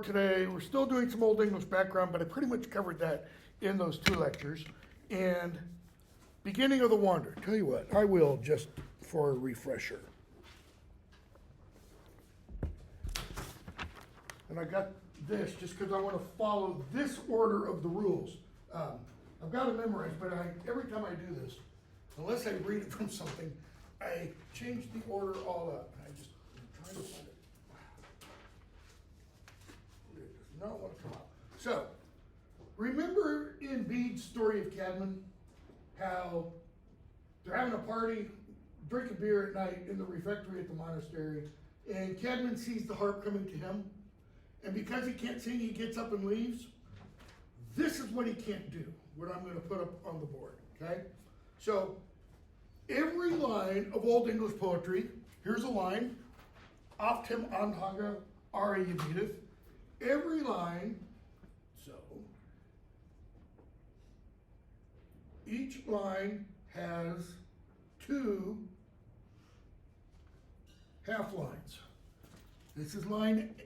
today. We're still doing some Old English background, but I pretty much covered that in those 2 lectures. And beginning of the wander. Tell you what, I will just for a refresher. And I got this just because I want to follow this order of the rules. I've got it memorized, but every time I do this, unless I read it from something, I change the order all up. I'm trying to find it. It does not want to come out. So, remember in Bede's story of Cadman, how they're having a party, drinking beer at night in the refectory at the monastery, and Cadman sees the harp coming to him, and because he can't sing, he gets up and leaves. This is what he can't do, what I'm going to put up on the board, okay? So, every line of Old English poetry, here's a line, oft him anhaga are yedideth. Every line, so, each line has 2 half lines. This is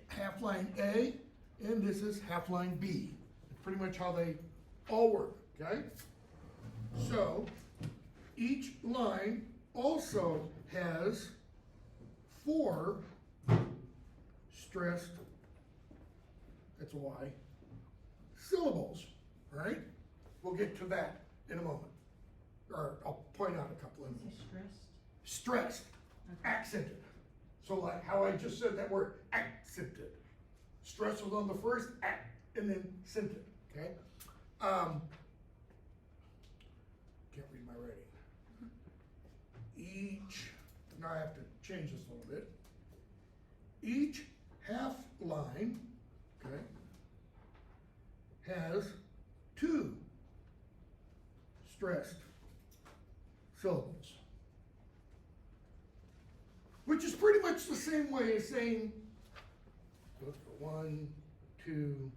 half line A, and this is half line B. It's pretty much how they all work, okay? So, each line also has 4 stressed, that's a Y, syllables, all right? We'll get to that in a moment. Or I'll point out a couple of them. Is it stressed? Stressed, Okay. accented. So like how I just said that word, accented. Stress was on the first, and then scented, okay? Can't read my writing. Now I have to change this a little bit. Each half line, okay, has 2 stressed syllables. Which is pretty much the same way as saying, let's go 1, 2,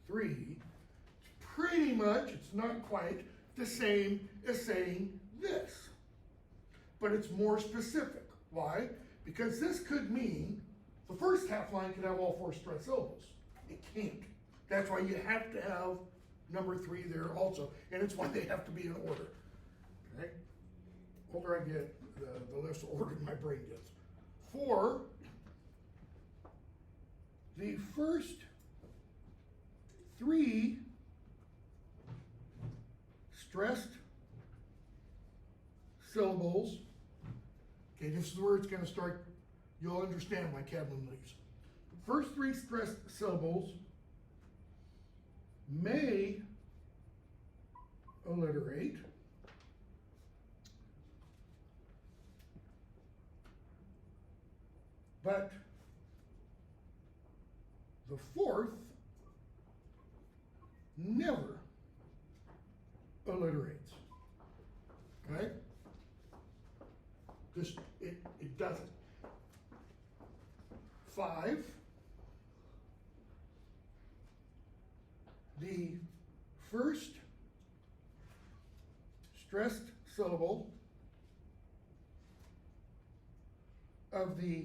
3. It's pretty much, it's not quite the same as saying this. But it's more specific. Why? Because this could mean the first half line could have all 4 stressed syllables. It can't. That's why you have to have number 3 there also. And it's why they have to be in order. Okay? The older I get, the less ordered my brain gets. For the first 3 stressed syllables, okay, this is where it's going to start, you'll understand why Cadman leaves. The first 3 stressed syllables may alliterate, but the 4th never alliterates. Okay? Just, it doesn't. 5, the first stressed syllable of the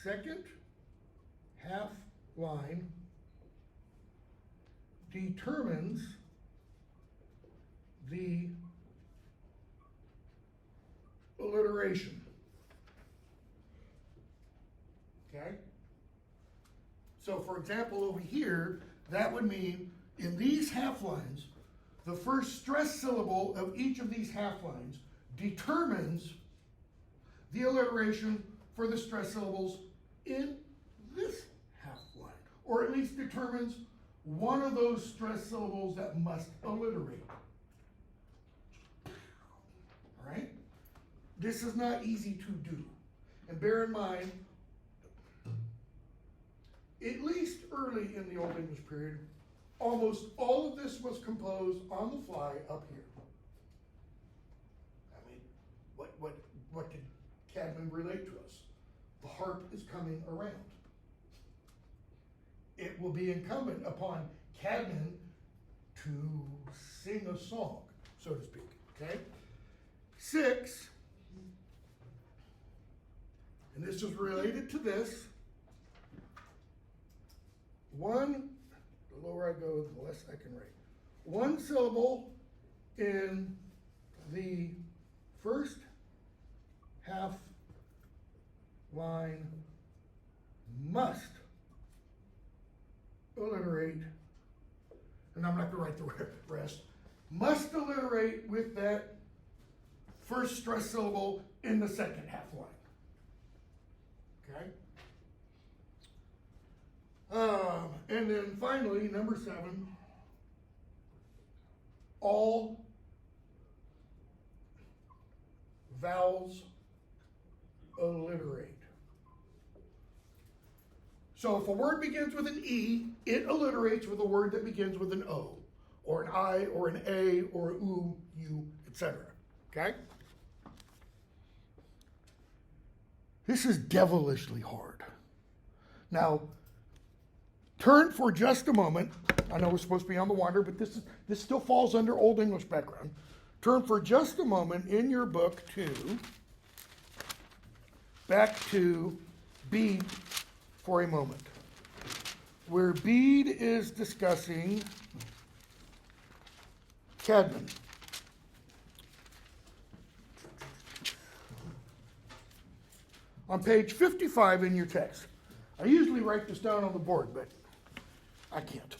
second half line determines the alliteration. Okay? So for example, over here, that would mean in these half lines, the first stressed syllable of each of these half lines determines the alliteration for the stressed syllables in this half line, or at least determines one of those stressed syllables that must alliterate. All right? This is not easy to do. And bear in mind, at least early in the Old English period, almost all of this was composed on the fly up here. I mean, what did Cadman relate to us? The harp is coming around. It will be incumbent upon Cadman to sing a song, so to speak, okay? 6, and this is related to this, best I can write. One syllable in the first half line must alliterate, and I'm not going to write the rest, must alliterate with that first stressed syllable in the second half line. Okay? And then finally, number 7, all vowels alliterate. So if a word begins with an E, it alliterates with a word that begins with an O, or an I, or an A, or an U, U, etc. Okay? This is devilishly hard. Now, turn for just a moment. I know we're supposed to be on the wander, but this still falls under Old English background. Turn for just a moment in your book back to Bede for a moment, where Bede is discussing Cadman. On page 55 in your text. I usually write this down on the board, but I can't.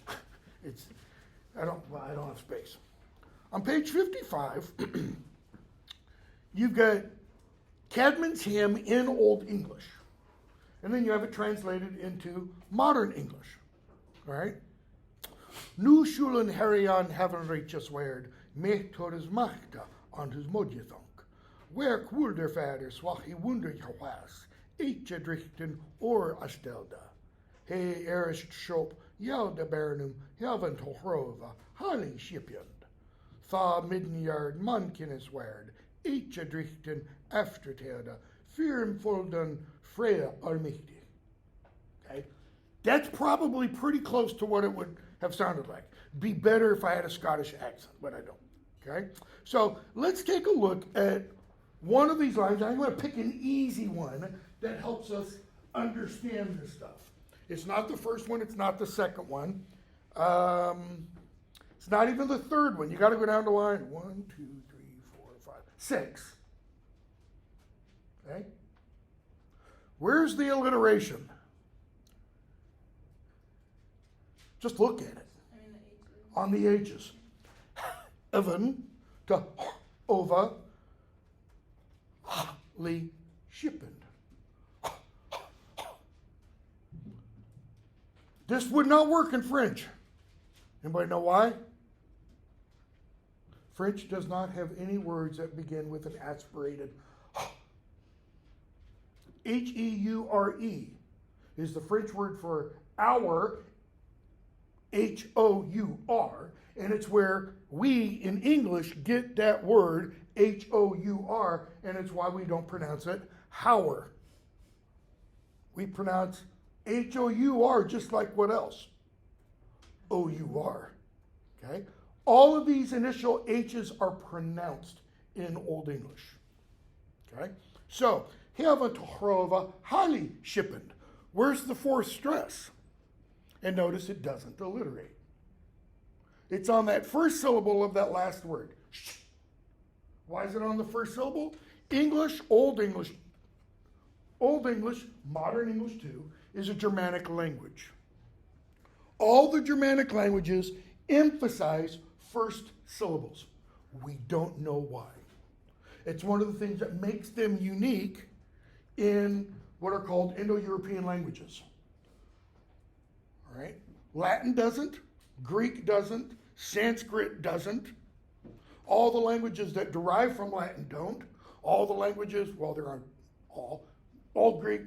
I don't have space. On page 55, you've got Cadman's hymn in Old English. And then you have it translated into modern English. All right? Nu schulen herian heaven reaches word, mecht hos machta on his modjethank. Where kwul der vader swachi wunder was, eetje drichten or astelda. He erist shop, jelda bernum, helven tohrova, haling shipjund. Tha middenjaard mankinnes word, eetje drichten eftertelde, firm fulden freya almichtig. Okay? That's probably pretty close to what it would have sounded like. Be better if I had a Scottish accent, but I don't. Okay? So let's take a look at one of these lines. I'm going to pick an easy one that helps us understand this stuff. It's not the first one. It's not the second one. It's not even the third one. You got to go down to line 1, 2, 3, 4, 5, 6. Okay? Where's the alliteration? Just look at it. On the H's. Even to over li shippend. This would not work in French. Anybody know why? French does not have any words that begin with an aspirated H-E-U-R-E is the French word for hour, H-O-U-R, and it's where we in English get that word H-O-U-R, and it's why we don't pronounce it hour. We pronounce H-O-U-R just like what else? O-U-R. Okay? All of these initial H's are pronounced in Old English. Okay? So, Heaven Tohrova highly shippend. Where's the fourth stress? And notice it doesn't alliterate. It's on that first syllable of that last word. Why is it on the first syllable? English, Old English, Modern English too, is a Germanic language. All the Germanic languages emphasize first syllables. We don't know why. It's one of the things that makes them unique in what are called Indo-European languages. All right? Latin doesn't, Greek doesn't, Sanskrit doesn't. All the languages that derive from Latin don't. All the languages, well, there aren't all. Old Greek,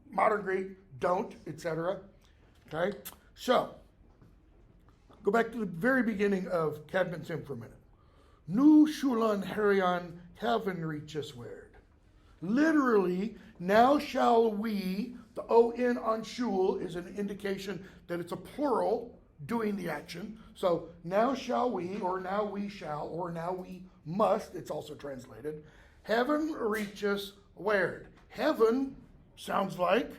Modern Greek don't, etc. Okay? So, go back to the very beginning of Cadman's hymn for a minute. Nu shulan herian heaven reaches word. Literally, now shall we, the O-N on shul is an indication that it's a plural doing the action. So now shall we, or now we shall, or now we must, it's also translated. Heaven reaches word. Heaven sounds like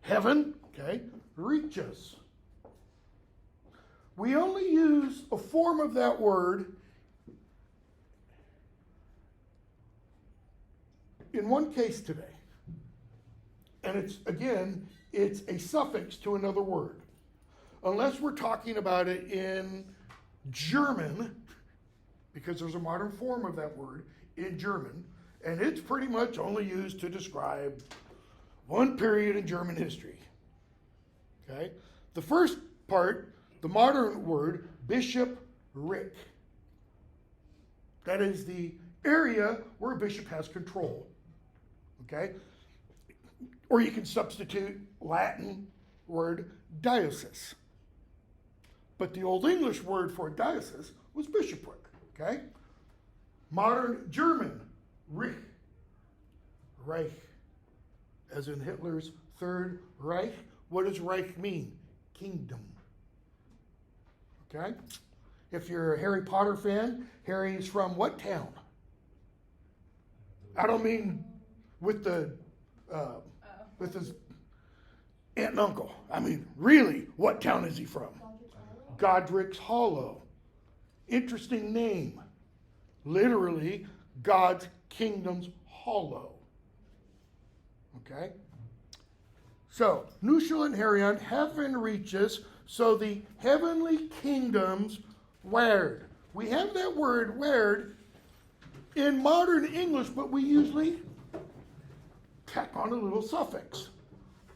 heaven, okay, reaches. We only use a form of that word in one case today. And it's a suffix to another word. Unless we're talking about it in German, because there's a modern form of that word in German, and it's pretty much only used to describe one period in German history. Okay? The first part, the modern word, bishopric. That is the area where a bishop has control. Okay? Or you can substitute Latin word diocese. But the Old English word for diocese was bishopric. Okay? Modern German, Reich. Reich. As in Hitler's Third Reich. What does Reich mean? Kingdom. Okay? If you're a Harry Potter fan, Harry is from what town? I don't mean with his aunt and uncle. I mean, really, what town is he from? Godric's Hollow. Interesting name. Literally, God's kingdom's hollow. Okay? So, Nushel and Harion, heaven reaches, so the heavenly kingdoms word. We have that word word in modern English, but we usually tack on a little suffix.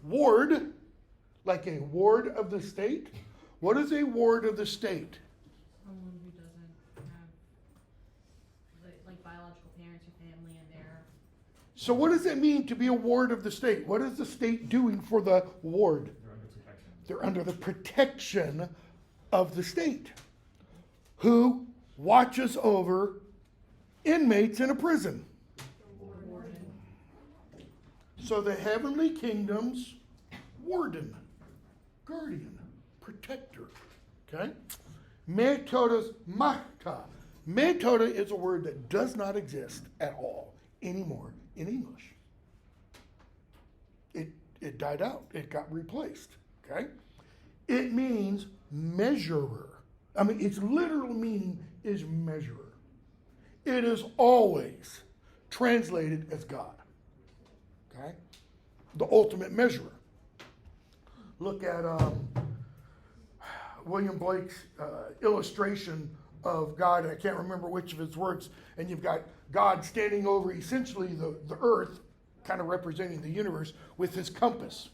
Ward, like a ward of the state. What is a ward of the state? Someone who doesn't have like biological parents or family in there. So what does it mean to be a ward of the state? What is the state doing for the ward? They're under protection. They're under the protection of the state, who watches over inmates in a prison. Warden. So the heavenly kingdom's warden, guardian, protector. Okay? Metodas machta. Metoda is a word that does not exist at all anymore in English. It died out. It got replaced. Okay? It means measurer. I mean, its literal meaning is measurer. It is always translated as God. Okay? The ultimate measurer. Look at William Blake's illustration of God, and I can't remember which of his works, and you've got God standing over essentially the earth, kind of representing the universe, with his compass.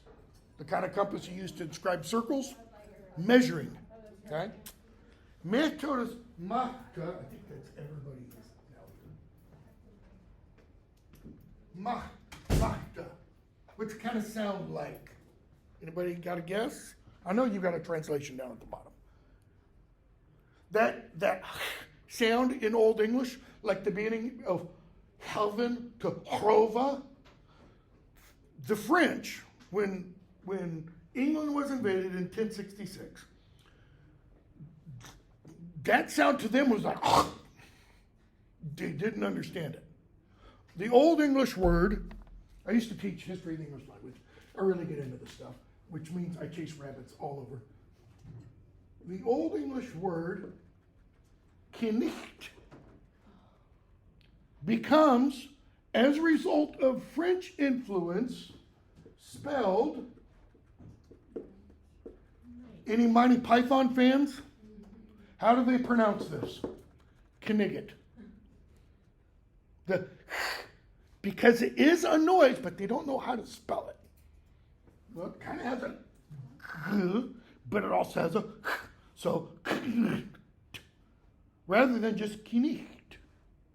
The kind of compass you use to describe circles, measuring. Okay? Metodas machta, I think that's everybody now. Machta. What's it kind of sound like? Anybody got a guess? I know you've got a translation down at the bottom. That sound in Old English, like the beginning of Helven to Hrova. The French, when England was invaded in 1066, that sound to them was like, they didn't understand it. The Old English word, I used to teach history of the English language. I really get into this stuff, which means I chase rabbits all over. The Old English word, knicht, becomes, as a result of French influence, spelled. Any Monty Python fans? How do they pronounce this? Knigget. Because it is a noise, but they don't know how to spell it. Well, it kind of has a g, but it also has a so rather than just knicht,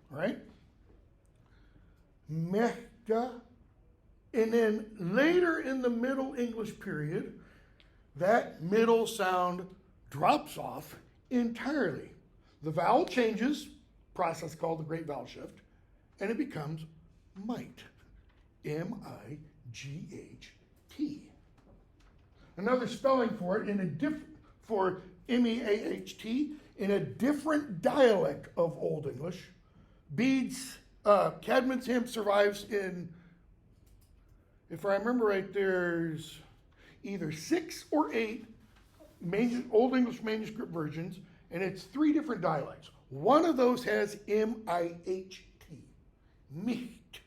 right? Mechta, and then later in the Middle English period, that middle sound drops off entirely. The vowel changes, process called the great vowel shift, and it becomes might. M-I-G-H-T. Another spelling for it for M-E-A-H-T in a different dialect of Old English. Bede's Cadman's hymn survives in, if I remember right, there's either 6 or 8 Old English manuscript versions, and it's 3 different dialects. One of those has M-I-H-T, Micht.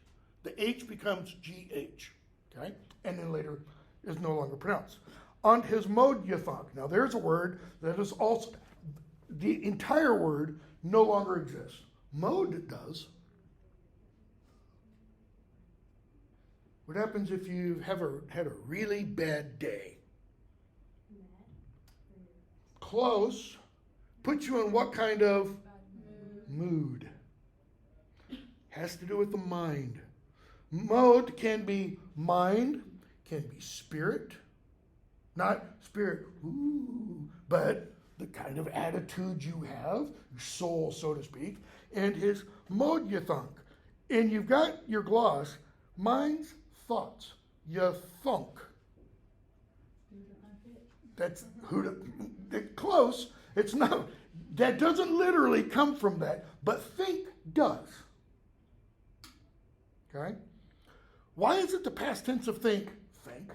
The H becomes G-H, okay? And then later is no longer pronounced. Und his Mod Yathunk. Now there's a word that is also, the entire word no longer exists. Mode does. What happens if you had a really bad day? Close. Puts you in what kind of mood? Has to do with the mind. Mode can be mind, can be spirit. Not spirit, ooh, but the kind of attitude you have, your soul, so to speak, and his mode you think. And you've got your gloss, mind's thoughts, you thunk. That's close. It's not, that doesn't literally come from that, but think does. Okay? Why is it the past tense of think? Think.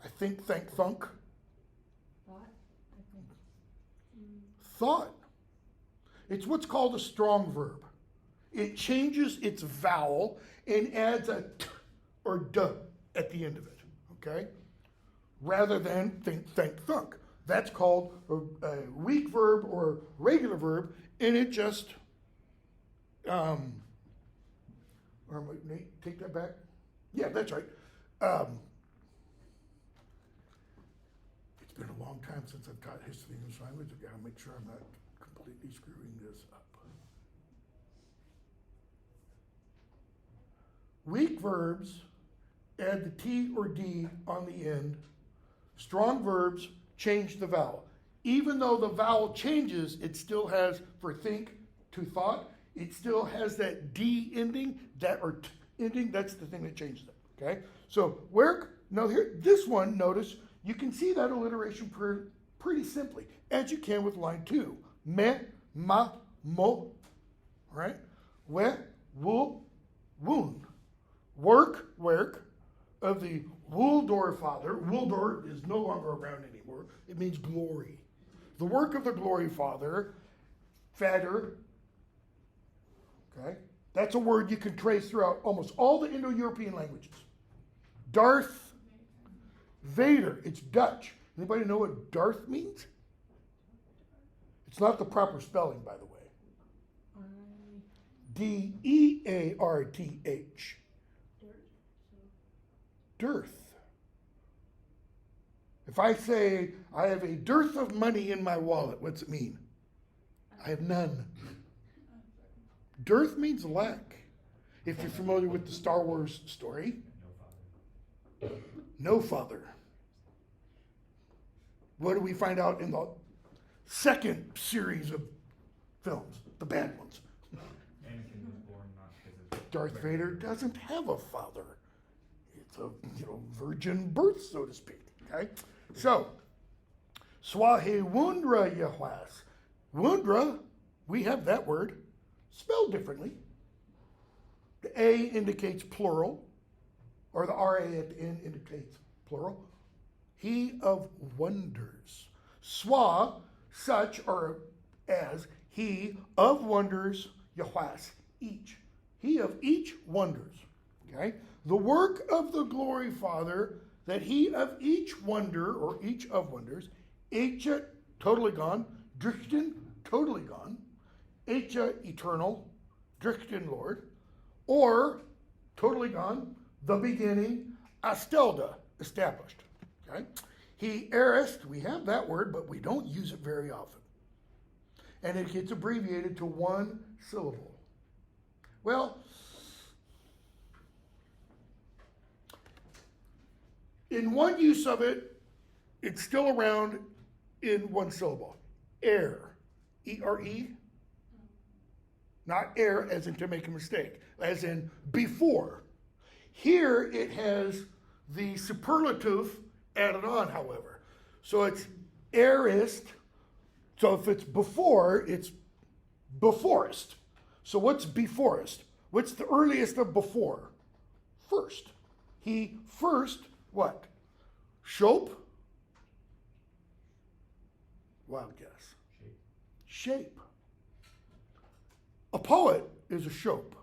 I think, thunk. Thought, I think. Thought. It's what's called a strong verb. It changes its vowel and adds a t or d at the end of it. Okay? Rather than think, thunk. That's called a weak verb or regular verb, and it just, or Nate, take that back. Yeah, that's right. It's been a long time since I've taught history of the English language. I've got to make sure I'm not completely screwing this up. Weak verbs add the T or D on the end. Strong verbs change the vowel. Even though the vowel changes, it still has, for think, to thought, it still has that D ending, that or t ending. That's the thing that changes it. Okay? So now here, this one, notice, you can see that alliteration pretty simply, as you can with line 2. Me, ma, mo, right? We, wo, woon. Work of the Wooldor father. Wooldor is no longer around anymore. It means glory. The work of the glory father, Vader. Okay? That's a word you can trace throughout almost all the Indo-European languages. Darth Vader. It's Dutch. Anybody know what Darth means? It's not the proper spelling, by the way. D-E-A-R-T-H. Dearth. If I say, I have a dearth of money in my wallet, what's it mean? I have none. Dearth means lack. If you're familiar with the Star Wars story. No father. What do we find out in the second series of films? The bad ones. Anakin was born not because of Darth Vader doesn't have a father. It's a virgin birth, so to speak. Okay? So, Swahe Wundra Yahwas. Wundra, we have that word, spelled differently. The A indicates plural, or the RA at the end indicates plural. He of wonders. Swa, such or as, he of wonders, Yahwas, each. He of each wonders. Okay? The work of the glory Father, that he of each wonder, or each of wonders, Echa, totally gone, Drichten, totally gone, Echa, eternal, Drichten, Lord, or, totally gone, the beginning, Astelda, established. Okay? He erist, we have that word, but we don't use it very often. And it gets abbreviated to one syllable. Well, in one use of it, it's still around in one syllable. Ere, E-R-E. Not ere as in to make a mistake, as in before. Here it has the superlative added on, however. So it's airist. So if it's before, it's beforest. So what's beforest? What's the earliest of before? First. He first, what? Shop, shape. A poet is a shope.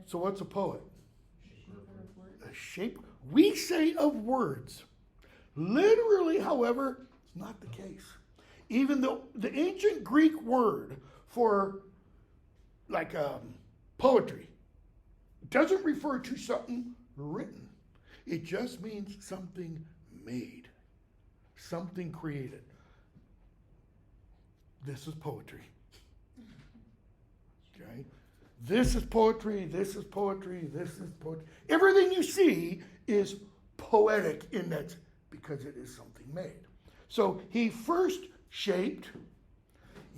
So what's a poet? A shape. We say of words. Literally, however, it's not the case. Even though the ancient Greek word for like poetry doesn't refer to something written. It just means something made, something created. This is poetry. Okay? This is poetry, this is poetry, this is poetry. Everything you see is poetic in that because it is something made. So he first shaped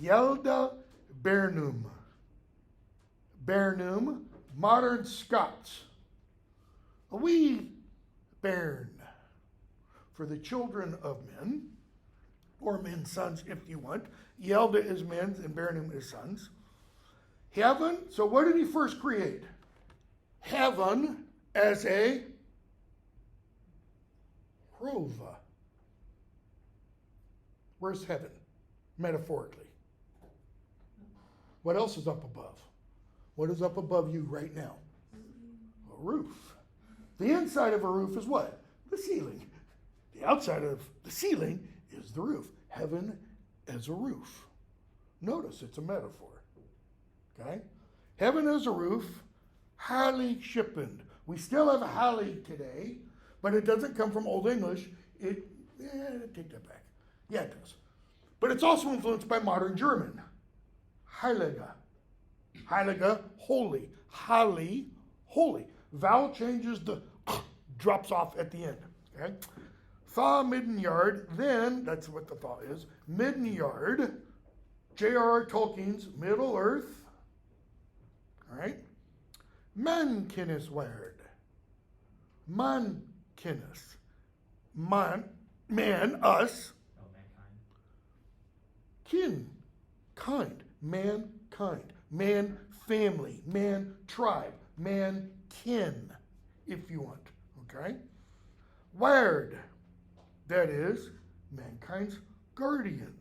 Yelda Bernum. Bernum, modern Scots. A wee bairn for the children of men, or men's sons if you want. Yelda is men's and Bernum is sons. Heaven, so what did he first create? Heaven as a rova. Where's heaven, metaphorically? What else is up above? What is up above you right now? A roof. The inside of a roof is what? The ceiling. The outside of the ceiling is the roof. Heaven as a roof. Notice it's a metaphor. Okay? Heaven as a roof, highly shippened. We still have a highly today, but it doesn't come from Old English. Take that back. Yeah, it does. But it's also influenced by modern German. Heilige. Heilige, holy. Highly, holy. Vowel changes, the drops off at the end. Okay? Thaw midden yard, then, that's what the thaw is, midden yard, J.R.R. Tolkien's Middle Earth. All right? Mankinnis word. Mankinnis. Man, us. Oh, mankind. Kin, kind, mankind, man family, man tribe, man kin, if you want, okay? Word, that is mankind's guardian.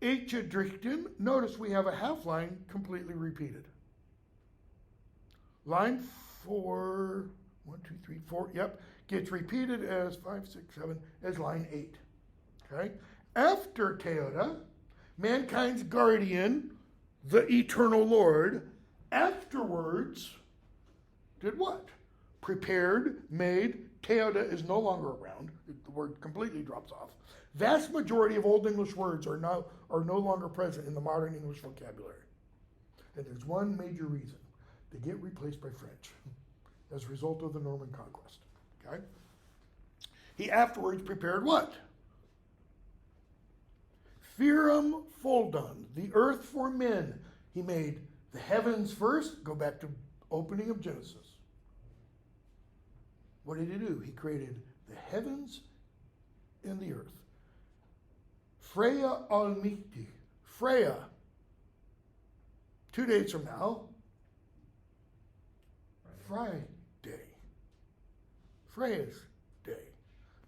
Drichten, notice we have a half line completely repeated. Line 4, 1, 2, 3, 4, yep, gets repeated as 5, 6, 7, as line 8. Okay? After Teoda, mankind's guardian, the eternal Lord, afterwards did what? Prepared, made. Teoda is no longer around. The word completely drops off. Vast majority of Old English words are no longer present in the modern English vocabulary. And there's one major reason. They get replaced by French as a result of the Norman conquest. Okay? He afterwards prepared what? Fearum foldon, the earth for men. He made the heavens first. Go back to opening of Genesis. What did he do? He created the heavens and the earth. Freya Almighty. Freya. 2 days from now. Friday. Freya's day.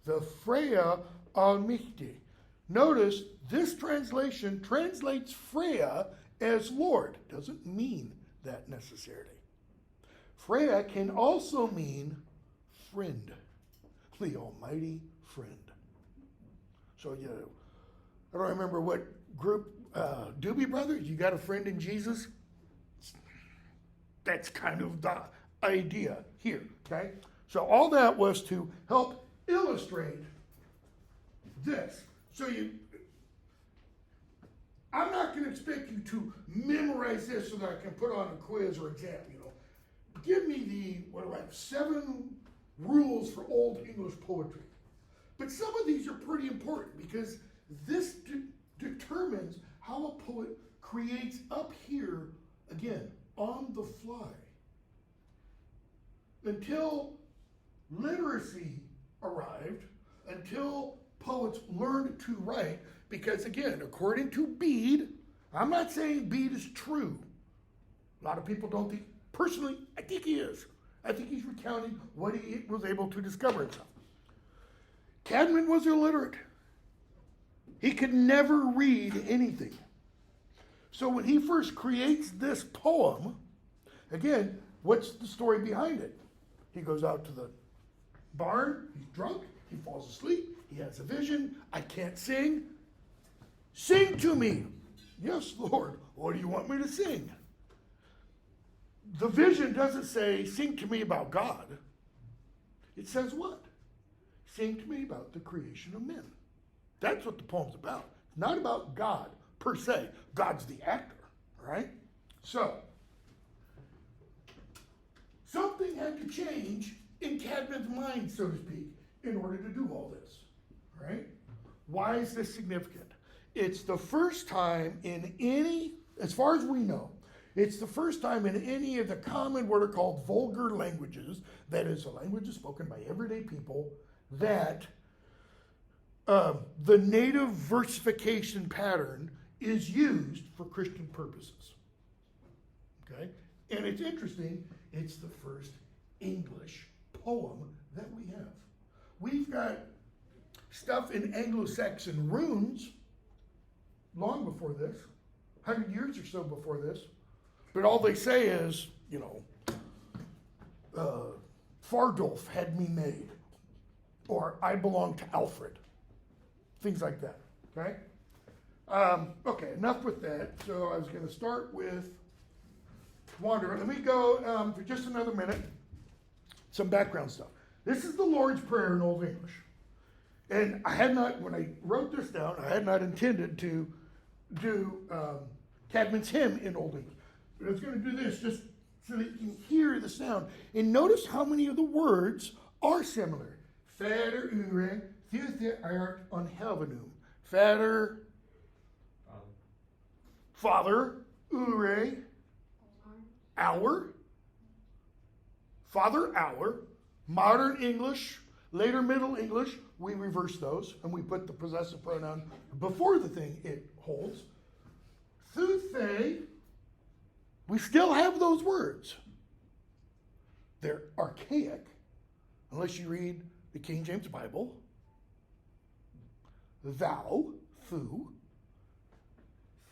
The Freya Almighty. Notice this translation translates Freya as Lord. Doesn't mean that necessarily. Freya can also mean friend. The almighty friend. So, I don't remember what group, Doobie Brothers, you got a friend in Jesus? That's kind of the idea here, okay? So all that was to help illustrate this. So I'm not going to expect you to memorize this so that I can put on a quiz or exam, Give me 7 rules for Old English poetry. But some of these are pretty important because this determines how a poet creates up here, again, on the fly. Until literacy arrived, until poets learned to write, because again, according to Bede, I'm not saying Bede is true. A lot of people don't think, personally, I think he is. I think he's recounting what he was able to discover himself. Cadman was illiterate. He could never read anything. So when he first creates this poem, again, what's the story behind it? He goes out to the barn, he's drunk, he falls asleep, he has a vision, I can't sing. Sing to me. Yes, Lord, what do you want me to sing? The vision doesn't say, sing to me about God. It says what? Sing to me about the creation of men. That's what the poem's about. It's not about God per se. God's the actor, right? So, something had to change in Cadman's mind, so to speak, in order to do all this, right? Why is this significant? It's the first time in any, as far as we know, it's the first time in any of the common what are called vulgar languages, that is, a language spoken by everyday people, that the native versification pattern is used for Christian purposes. Okay? And it's interesting, it's the first English poem that we have. We've got stuff in Anglo-Saxon runes long before this, 100 years or so before this, but all they say is, Fardolf had me made, or I belong to Alfred, things like that, okay? Okay, enough with that. So I was going to start with Wanderer. Let me go for just another minute, some background stuff. This is the Lord's Prayer in Old English. And I had not, when I wrote this down, I had not intended to do Cadman's hymn in Old English. But I was going to do this just so that you can hear the sound. And notice how many of the words are similar. Vader ure, thuthe art on heavenum. Vader, Father, ure, our. Father, our. Modern English, later Middle English, we reverse those and we put the possessive pronoun before the thing it holds. Thuthe, we still have those words. They're archaic, unless you read the King James Bible. Thou, thu.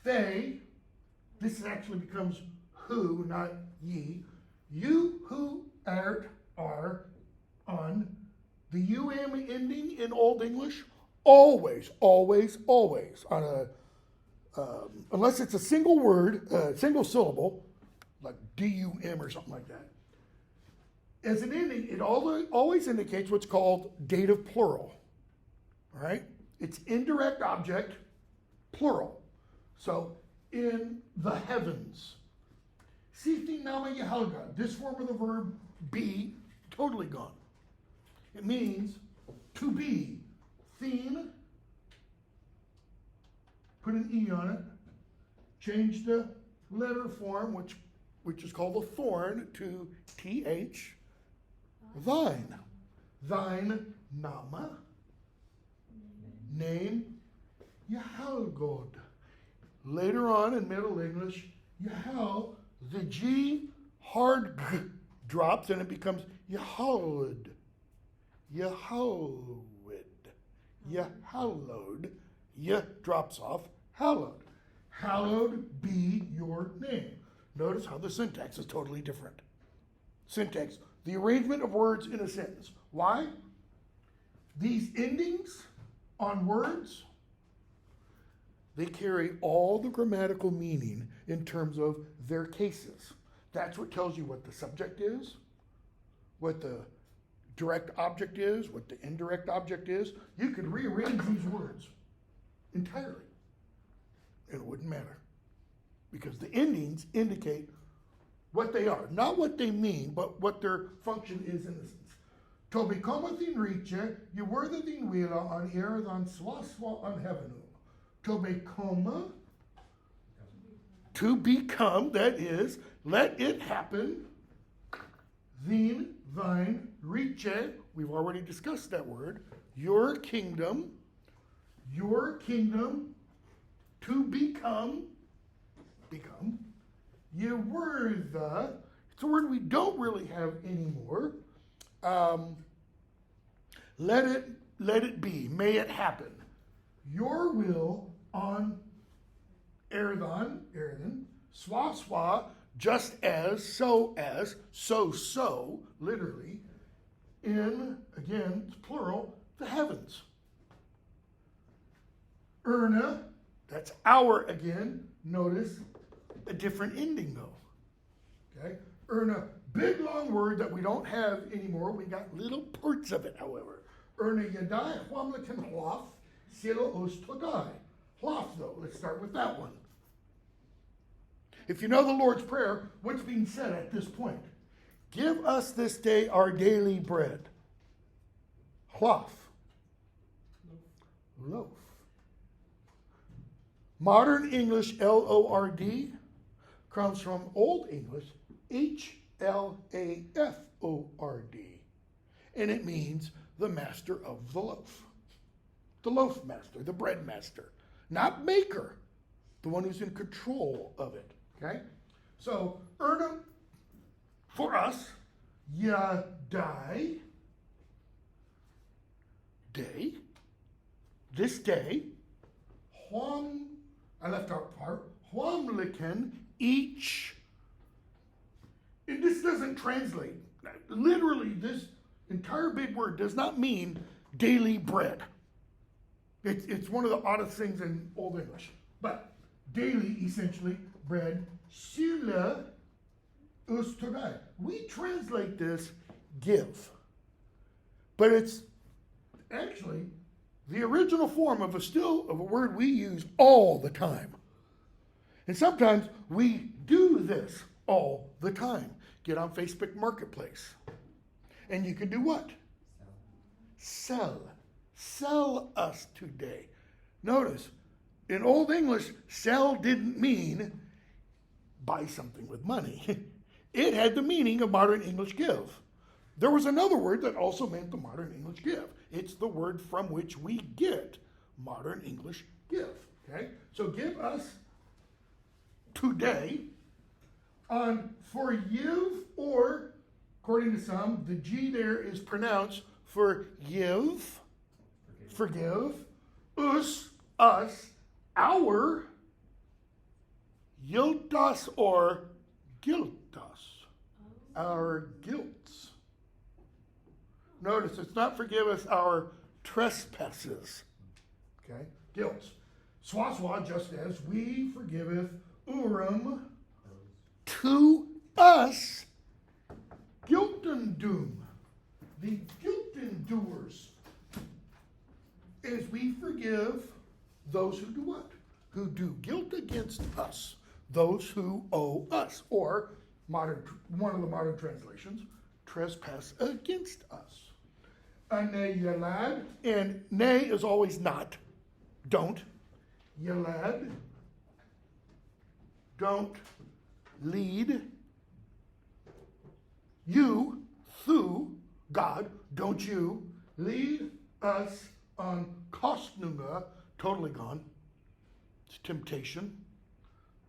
They, this actually becomes who, not ye. You who art, are, on. The um ending in Old English, always, always, always, on a, unless it's a single word, single syllable, like D-U-M or something like that. As an ending, it always indicates what's called dative plural, all right? It's indirect object, plural. So, in the heavens. Siti nama yahalga, this form of the verb be, totally gone. It means to be. Theme, put an E on it, change the letter form, which is called a thorn, to TH, thine. Thine nama, name, Yahalgod. Later on in Middle English, Yahal, the G hard G drops and it becomes Yahalud. Yahallowed. Yahallowed. Yah drops off. Hallowed. Hallowed be your name. Notice how the syntax is totally different. Syntax, the arrangement of words in a sentence. Why? These endings on words, they carry all the grammatical meaning in terms of their cases. That's what tells you what the subject is, what the direct object is, what the indirect object is. You could rearrange these words entirely, and it wouldn't matter, because the endings indicate what they are, not what they mean, but what their function is in the sense. To become thin riche, you were the thin wheela on air than swaswa on heaven. To become, to become, that is, let it happen. Thine, thine, riche, we've already discussed that word. Your kingdom, to become, you were the, it's a word we don't really have anymore. Let it be, may it happen. your will on Erthan, swa, just as, so, literally, in, again, it's plural, the heavens. Erna, that's our again. Notice a different ending though. Okay? Erna, big long word that we don't have anymore. We got little parts of it, however. Erna yadai, huamlakan hlaf, sila os togai. Hlaf though, let's start with that one. If you know the Lord's Prayer, what's being said at this point? Give us this day our daily bread. Hlaf. Loaf. Modern English, Lord, comes from Old English, HLAFORD. And it means the master of the loaf. The loaf master, the bread master. Not maker, the one who's in control of it. Okay? So, Erna, for us, Yadai, day, this day, Huam, I left out part, Huamliken, each, and this doesn't translate. Literally, this entire big word does not mean daily bread. It's one of the oddest things in Old English. But daily, essentially, bread, Shila ustogai. We translate this give. But it's actually the original form of a word we use all the time. And sometimes we do this all the time. Get on Facebook Marketplace. And you can do what? Sell. Sell us today. Notice, in Old English, sell didn't mean buy something with money. It had the meaning of modern English give. There was another word that also meant the modern English give. It's the word from which we get modern English give. Okay? So give us today on forgive, or according to some, the G there is pronounced forgive. Forgive. Us, our, yiltas or guiltas. Our guilts. Notice it's not forgive us our trespasses. Okay? Guilts. Swaswa, just as we forgiveth Urim to us guilten doom. The guilten doers. Is we forgive those who do what? Who do guilt against us. Those who owe us. Or one of the modern translations, trespass against us. Ane yalad, and ne is always not. Don't. Yalad. Don't lead. You, thu, God, don't you lead us on kostnunga, totally gone. It's temptation.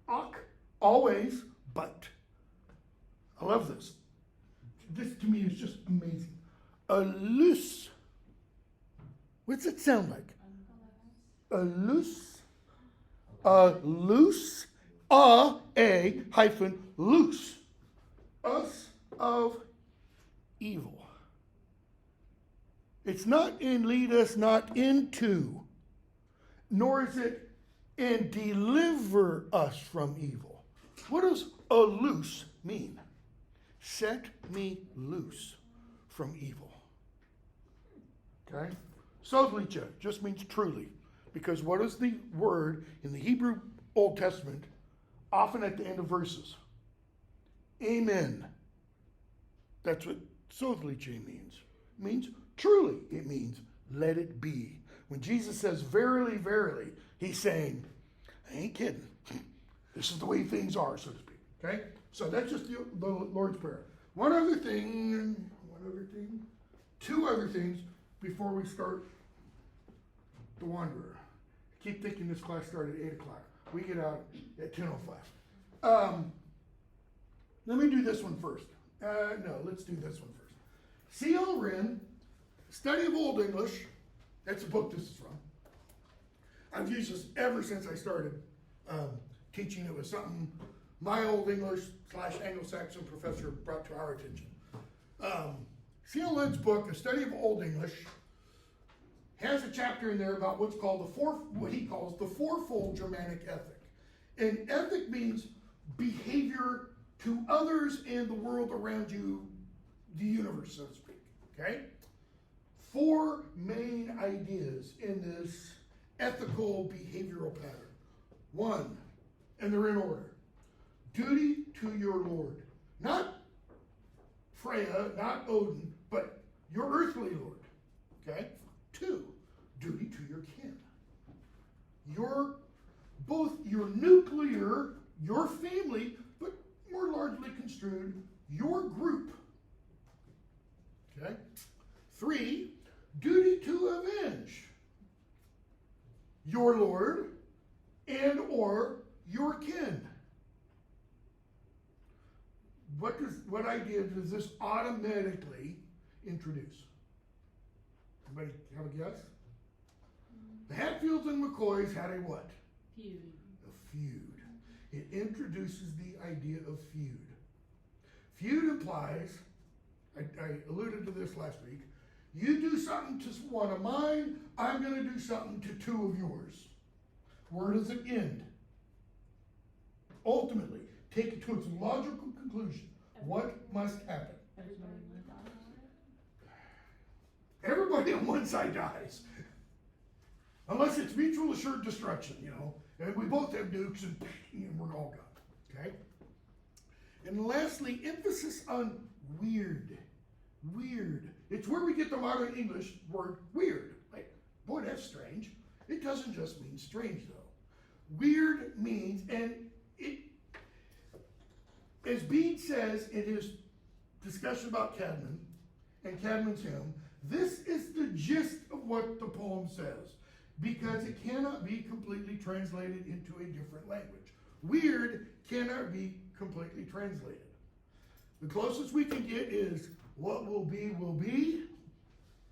Ak, always, but. I love this. This to me is just amazing. A loose. What's it sound like? A loose. A loose. A hyphen loose. Us of evil. It's not in lead us not into, nor is it in deliver us from evil. What does a loose mean? Set me loose from evil. Okay? Sodlicha just means truly. Because what is the word in the Hebrew Old Testament, often at the end of verses? Amen. That's what sodlicha means. It means truly. It means let it be. When Jesus says verily, verily, he's saying, I ain't kidding. This is the way things are, so to speak. Okay? So that's just the Lord's Prayer. Two other things before we start The Wanderer. I keep thinking this class started at 8 o'clock. We get out at 10:05. Let me do this one first. No, let's do this one first. C.L. Wren, Study of Old English. That's the book this is from. I've used this ever since I started teaching. It was something my old English / Anglo-Saxon professor brought to our attention. C.L. Lynn's book, A Study of Old English, has a chapter in there about what's called what he calls the fourfold Germanic ethic. And ethic means behavior to others and the world around you, the universe, so to speak. Okay? 4 main ideas in this ethical behavioral pattern. 1, and they're in order. Duty to your Lord. Not Freya, not Odin, but your earthly Lord. Okay? 2, duty to your kin. Both your nuclear, your family, but more largely construed, your group. Okay? 3, duty to avenge your Lord and or your kin. What idea does this automatically introduce? Anybody have a guess? The Hatfields and McCoys had a what? Feud. A feud. It introduces the idea of feud. Feud implies, I alluded to this last week, you do something to one of mine, I'm going to do something to 2 of yours. Where does it end? Ultimately, take it to its logical conclusion. What must happen? Everybody on one side dies. Unless it's mutual assured destruction, and we both have nukes and we're all gone. Okay? And lastly, emphasis on weird. Weird. It's where we get the modern English word weird. Like, boy, that's strange. It doesn't just mean strange, though. Weird means, and it, as Bede says in his discussion about Cadman and Cadman's hymn, this is the gist of what the poem says, because it cannot be completely translated into a different language. Weird cannot be completely translated. The closest we can get is what will be,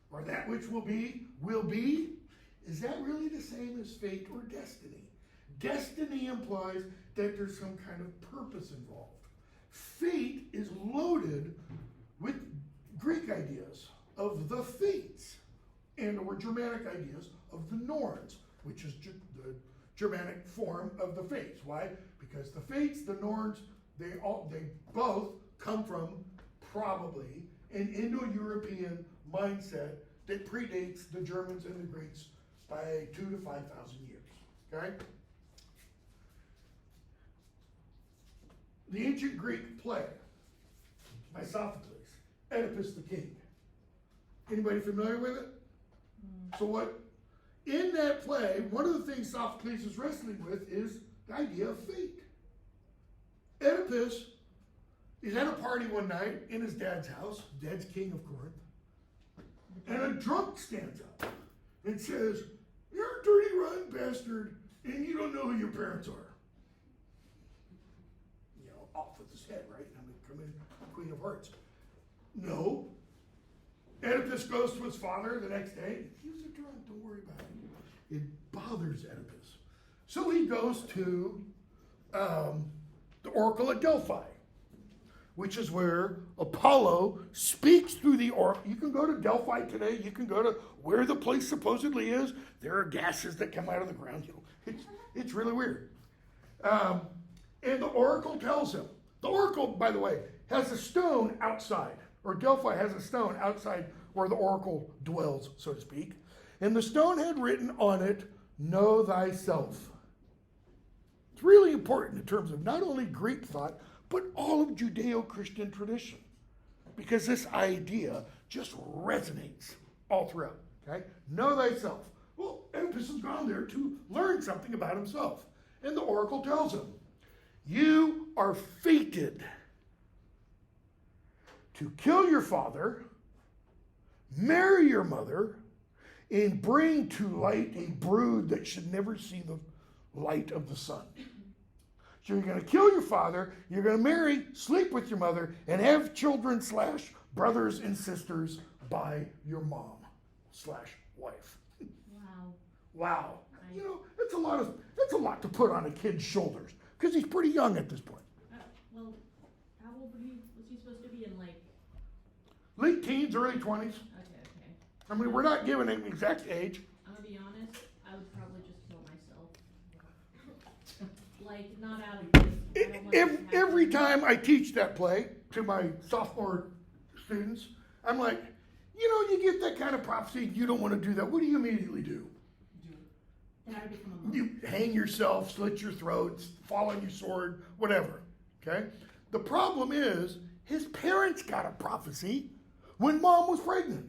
or that which will be. Is that really the same as fate or destiny? Destiny implies that there's some kind of purpose involved. Fate is loaded with Greek ideas of the fates or Germanic ideas of the Norns, which is the Germanic form of the fates. Why? Because the fates, the Norns, they both come from probably an Indo-European mindset that predates the Germans and the Greeks by 2,000 to 5,000 years. Okay? The ancient Greek play by Sophocles, Oedipus the King. Anybody familiar with it? So in that play, one of the things Sophocles is wrestling with is the idea of fate. Oedipus is at a party one night in his dad's house, dad's king of Corinth, and a drunk stands up and says, "You're a dirty, rotten bastard, and you don't know who your parents are." Off with his head, right? I'm becoming Queen of Hearts. No. Oedipus goes to his father the next day. He was a drunk, don't worry about it. It bothers Oedipus. So he goes to the oracle at Delphi, which is where Apollo speaks through the oracle. You can go to Delphi today. You can go to where the place supposedly is. There are gases that come out of the ground. It's really weird. And the oracle tells him. The oracle, by the way, has a stone outside, or Delphi has a stone outside where the oracle dwells, so to speak. And the stone had written on it, "Know thyself." It's really important in terms of not only Greek thought, but all of Judeo-Christian tradition, because this idea just resonates all throughout. Okay? Know thyself. Well, Oedipus has gone there to learn something about himself. And the oracle tells him, you are fated to kill your father, marry your mother, and bring to light a brood that should never see the light of the sun. So you're going to kill your father, you're going to marry, sleep with your mother, and have children / brothers and sisters by your mom / wife. Wow. Wow. Right. that's a lot to put on a kid's shoulders, because he's pretty young at this point. Well, how old was he supposed to be in, like? Late teens, early 20s. Okay. I mean, we're not giving him exact age. I'm gonna be honest, I would probably just kill myself. Like, not out of this. I don't want this to Every happen. time I teach that play to my sophomore students, I'm like, you get that kind of prophecy, you don't want to do that. What do you immediately do? Then I would become a monk. You hang yourself, slit your throat, fall on your sword, whatever. Okay? The problem is, his parents got a prophecy when mom was pregnant.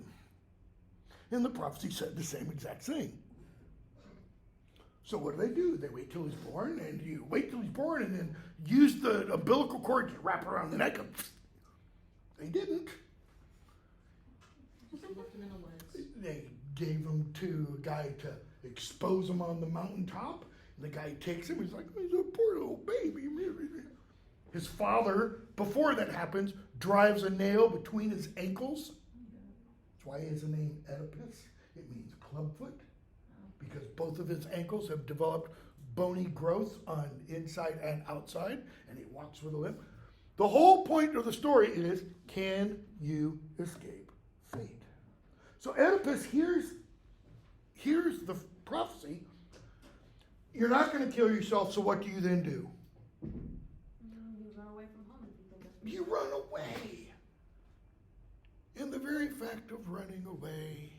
And the prophecy said the same exact thing. So what do? They wait till he's born, and you wait till he's born, and then use the umbilical cord to wrap around the neck of. They didn't. Just left him in the woods. They gave him to a guy to expose him on the mountaintop. And the guy takes him. He's like, he's a poor little baby. His father, before that happens, drives a nail between his ankles. That's why he has the name Oedipus. It means clubfoot, because both of his ankles have developed bony growth on inside and outside, and he walks with a limp. The whole point of the story is, can you escape fate? So Oedipus hears the prophecy. You're not going to kill yourself, so what do you then do? You run away from home if you think that's You run away. And the very fact of running away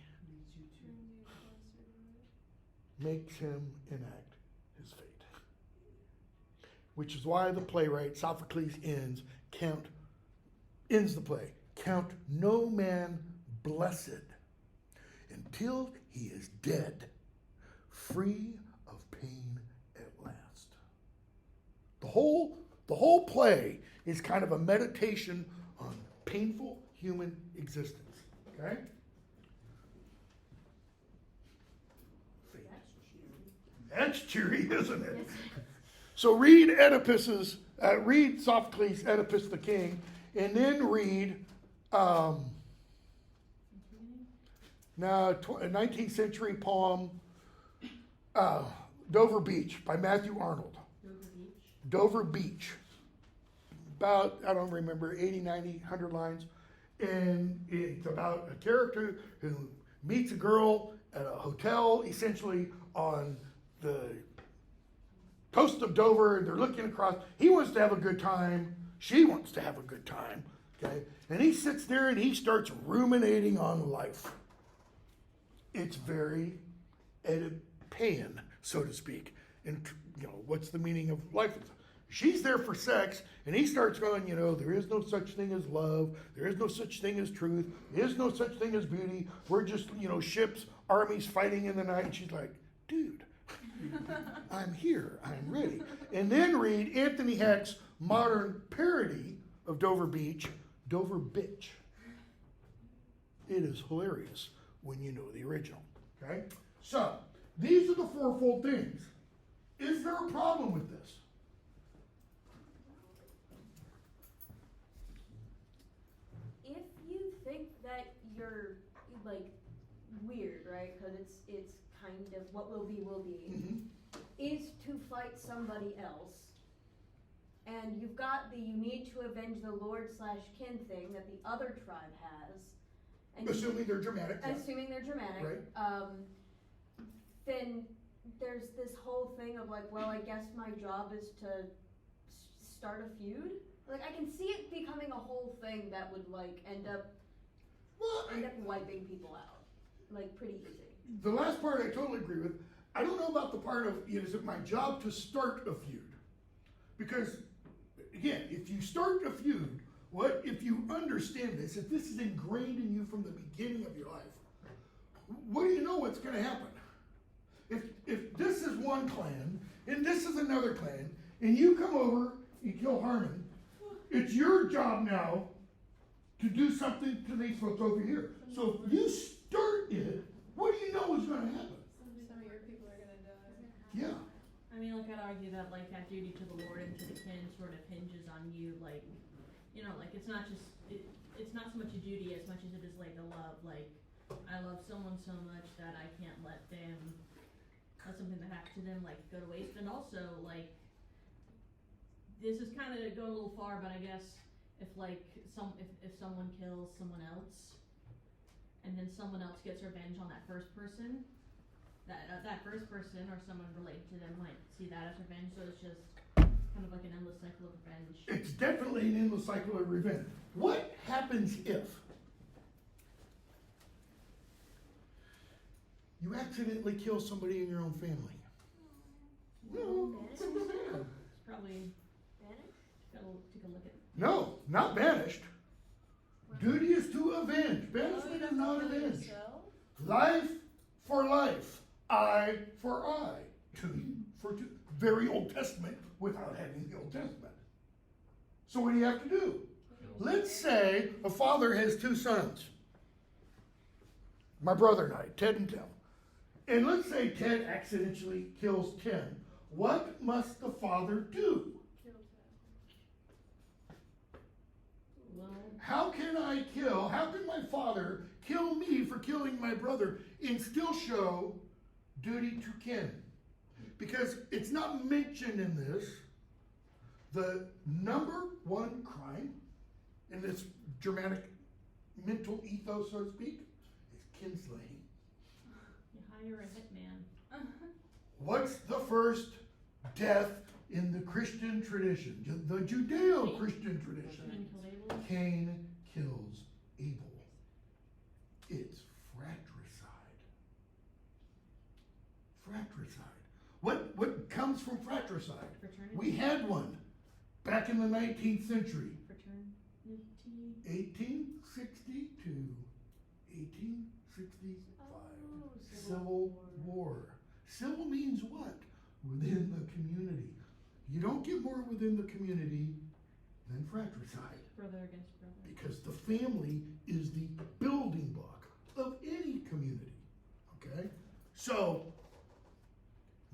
makes him enact his fate. Which is why the playwright Sophocles ends the play. Count no man blessed until he is dead, free of pain at last. The whole play is kind of a meditation on painful human existence. Okay? That's cheery, isn't it? Yes. So read Sophocles' Oedipus the King, and then read a 19th century poem, Dover Beach by Matthew Arnold. Dover Beach. About, I don't remember, 80, 90, 100 lines. And it's about a character who meets a girl at a hotel, essentially on the coast of Dover. They're looking across. He wants to have a good time. She wants to have a good time. Okay? And he sits there and he starts ruminating on life. It's very Oedipian, so to speak. And, what's the meaning of life? She's there for sex, and he starts going, there is no such thing as love. There is no such thing as truth. There is no such thing as beauty. We're just, ships, armies fighting in the night. And she's like, dude, I'm here. I'm ready. And then read Anthony Heck's modern parody of Dover Beach, Dover Bitch. It is hilarious when you know the original. Okay? So, these are the fourfold things. Is there a problem with this? If you think that you're like weird, right? Because it's kind of what will be will be, is to fight somebody else, and you've got the you need to avenge the Lord/kin thing that the other tribe has, and Assuming they're dramatic. Yeah. assuming they're dramatic, Right. then there's this whole thing of like, well, I guess my job is to start a feud. Like, I can see it becoming a whole thing that would like end up wiping people out, like pretty easy. The last part I totally agree with. I don't know about the part of, is it my job to start a feud? Because, again, if you start a feud, if you understand this, if this is ingrained in you from the beginning of your life, what do you know what's going to happen? If this is one clan, and this is another clan, and you come over and kill Harmon, it's your job now to do something to these folks over here. So if you start it, what do you know is going to happen? Some of your people are gonna die. Yeah. I mean, like, I'd argue that, like, that duty to the Lord and to the kin sort of hinges on you, like, it's not just, it's not so much a duty as much as it is, like, a love. Like, I love someone so much that I can't let them let something that happened to them like go to waste. And also like, this is kind of going a little far, but I guess if like if someone kills someone else, and then someone else gets revenge on that first person, that first person or someone related to them might see that as revenge. So it's just kind of like an endless cycle of revenge. It's definitely an endless cycle of revenge. What happens if you accidentally kill somebody in your own family? No. It's probably gotta take a look at. No, not banished. Duty is to avenge. Banishment is not avenge. Life for life. Eye for eye. Tooth for tooth. Very Old Testament without having the Old Testament. So what do you have to do? Let's say a father has two sons. My brother and I, Ted and Tim. And let's say Ted accidentally kills Tim. What must the father do? Well, How can my father kill me for killing my brother and still show duty to kin? Because it's not mentioned in this. The number one crime in this Germanic mental ethos, so to speak, is kinslaying. you hire a hitman. What's the first death in the Christian tradition? The Judeo-Christian tradition. Cain killed Abel. Cain kills Abel. It's fratricide. Fratricide. What comes from fratricide? Fraternity. We had one back in the 19th century. Fraternity. 1860 to 1865. Civil War. Civil means what? Within the community. You don't get more within the community than fratricide. Brother against brother. Because the family is the building block of any community. Okay? So,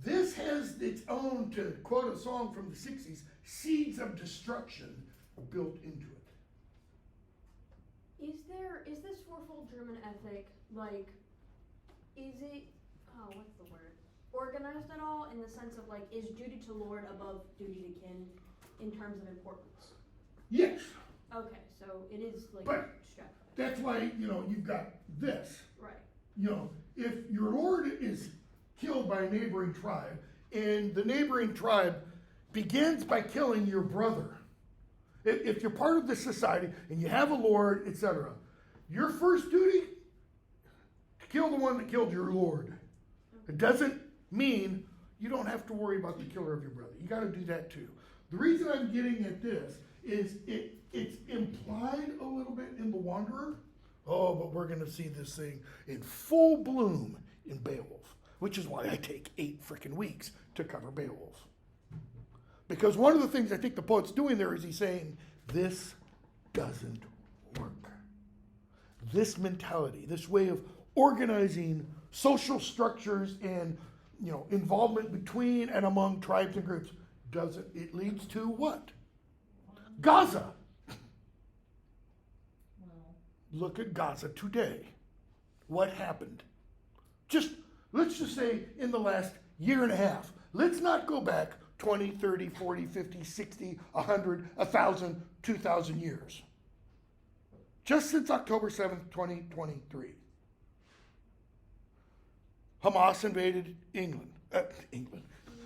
this has its own, to quote a song from the 60s, seeds of destruction built into it. Is this fourfold German ethic, like, is it, what's the word? Organized at all in the sense of like, is duty to Lord above duty to kin in terms of importance? Yes, Okay, so it is like But- stratified. that's why, you've got this. Right. If your lord is killed by a neighboring tribe, and the neighboring tribe begins by killing your brother, if you're part of this society and you have a lord, etc., your first duty, to kill the one that killed your lord. It doesn't mean you don't have to worry about the killer of your brother. You got to do that too. The reason I'm getting at this is it's implied a little bit in The Wanderer. Oh, but we're going to see this thing in full bloom in Beowulf, which is why I take 8 freaking weeks to cover Beowulf. Because one of the things I think the poet's doing there is he's saying, this doesn't work. This mentality, this way of organizing social structures and involvement between and among tribes and groups it leads to what? Gaza. Well, Look at Gaza today. What happened? Let's just say in the last year and a half. Let's not go back 20, 30, 40, 50, 60, 100, 1,000, 2,000 years. Just since October 7th, 2023. Hamas invaded England.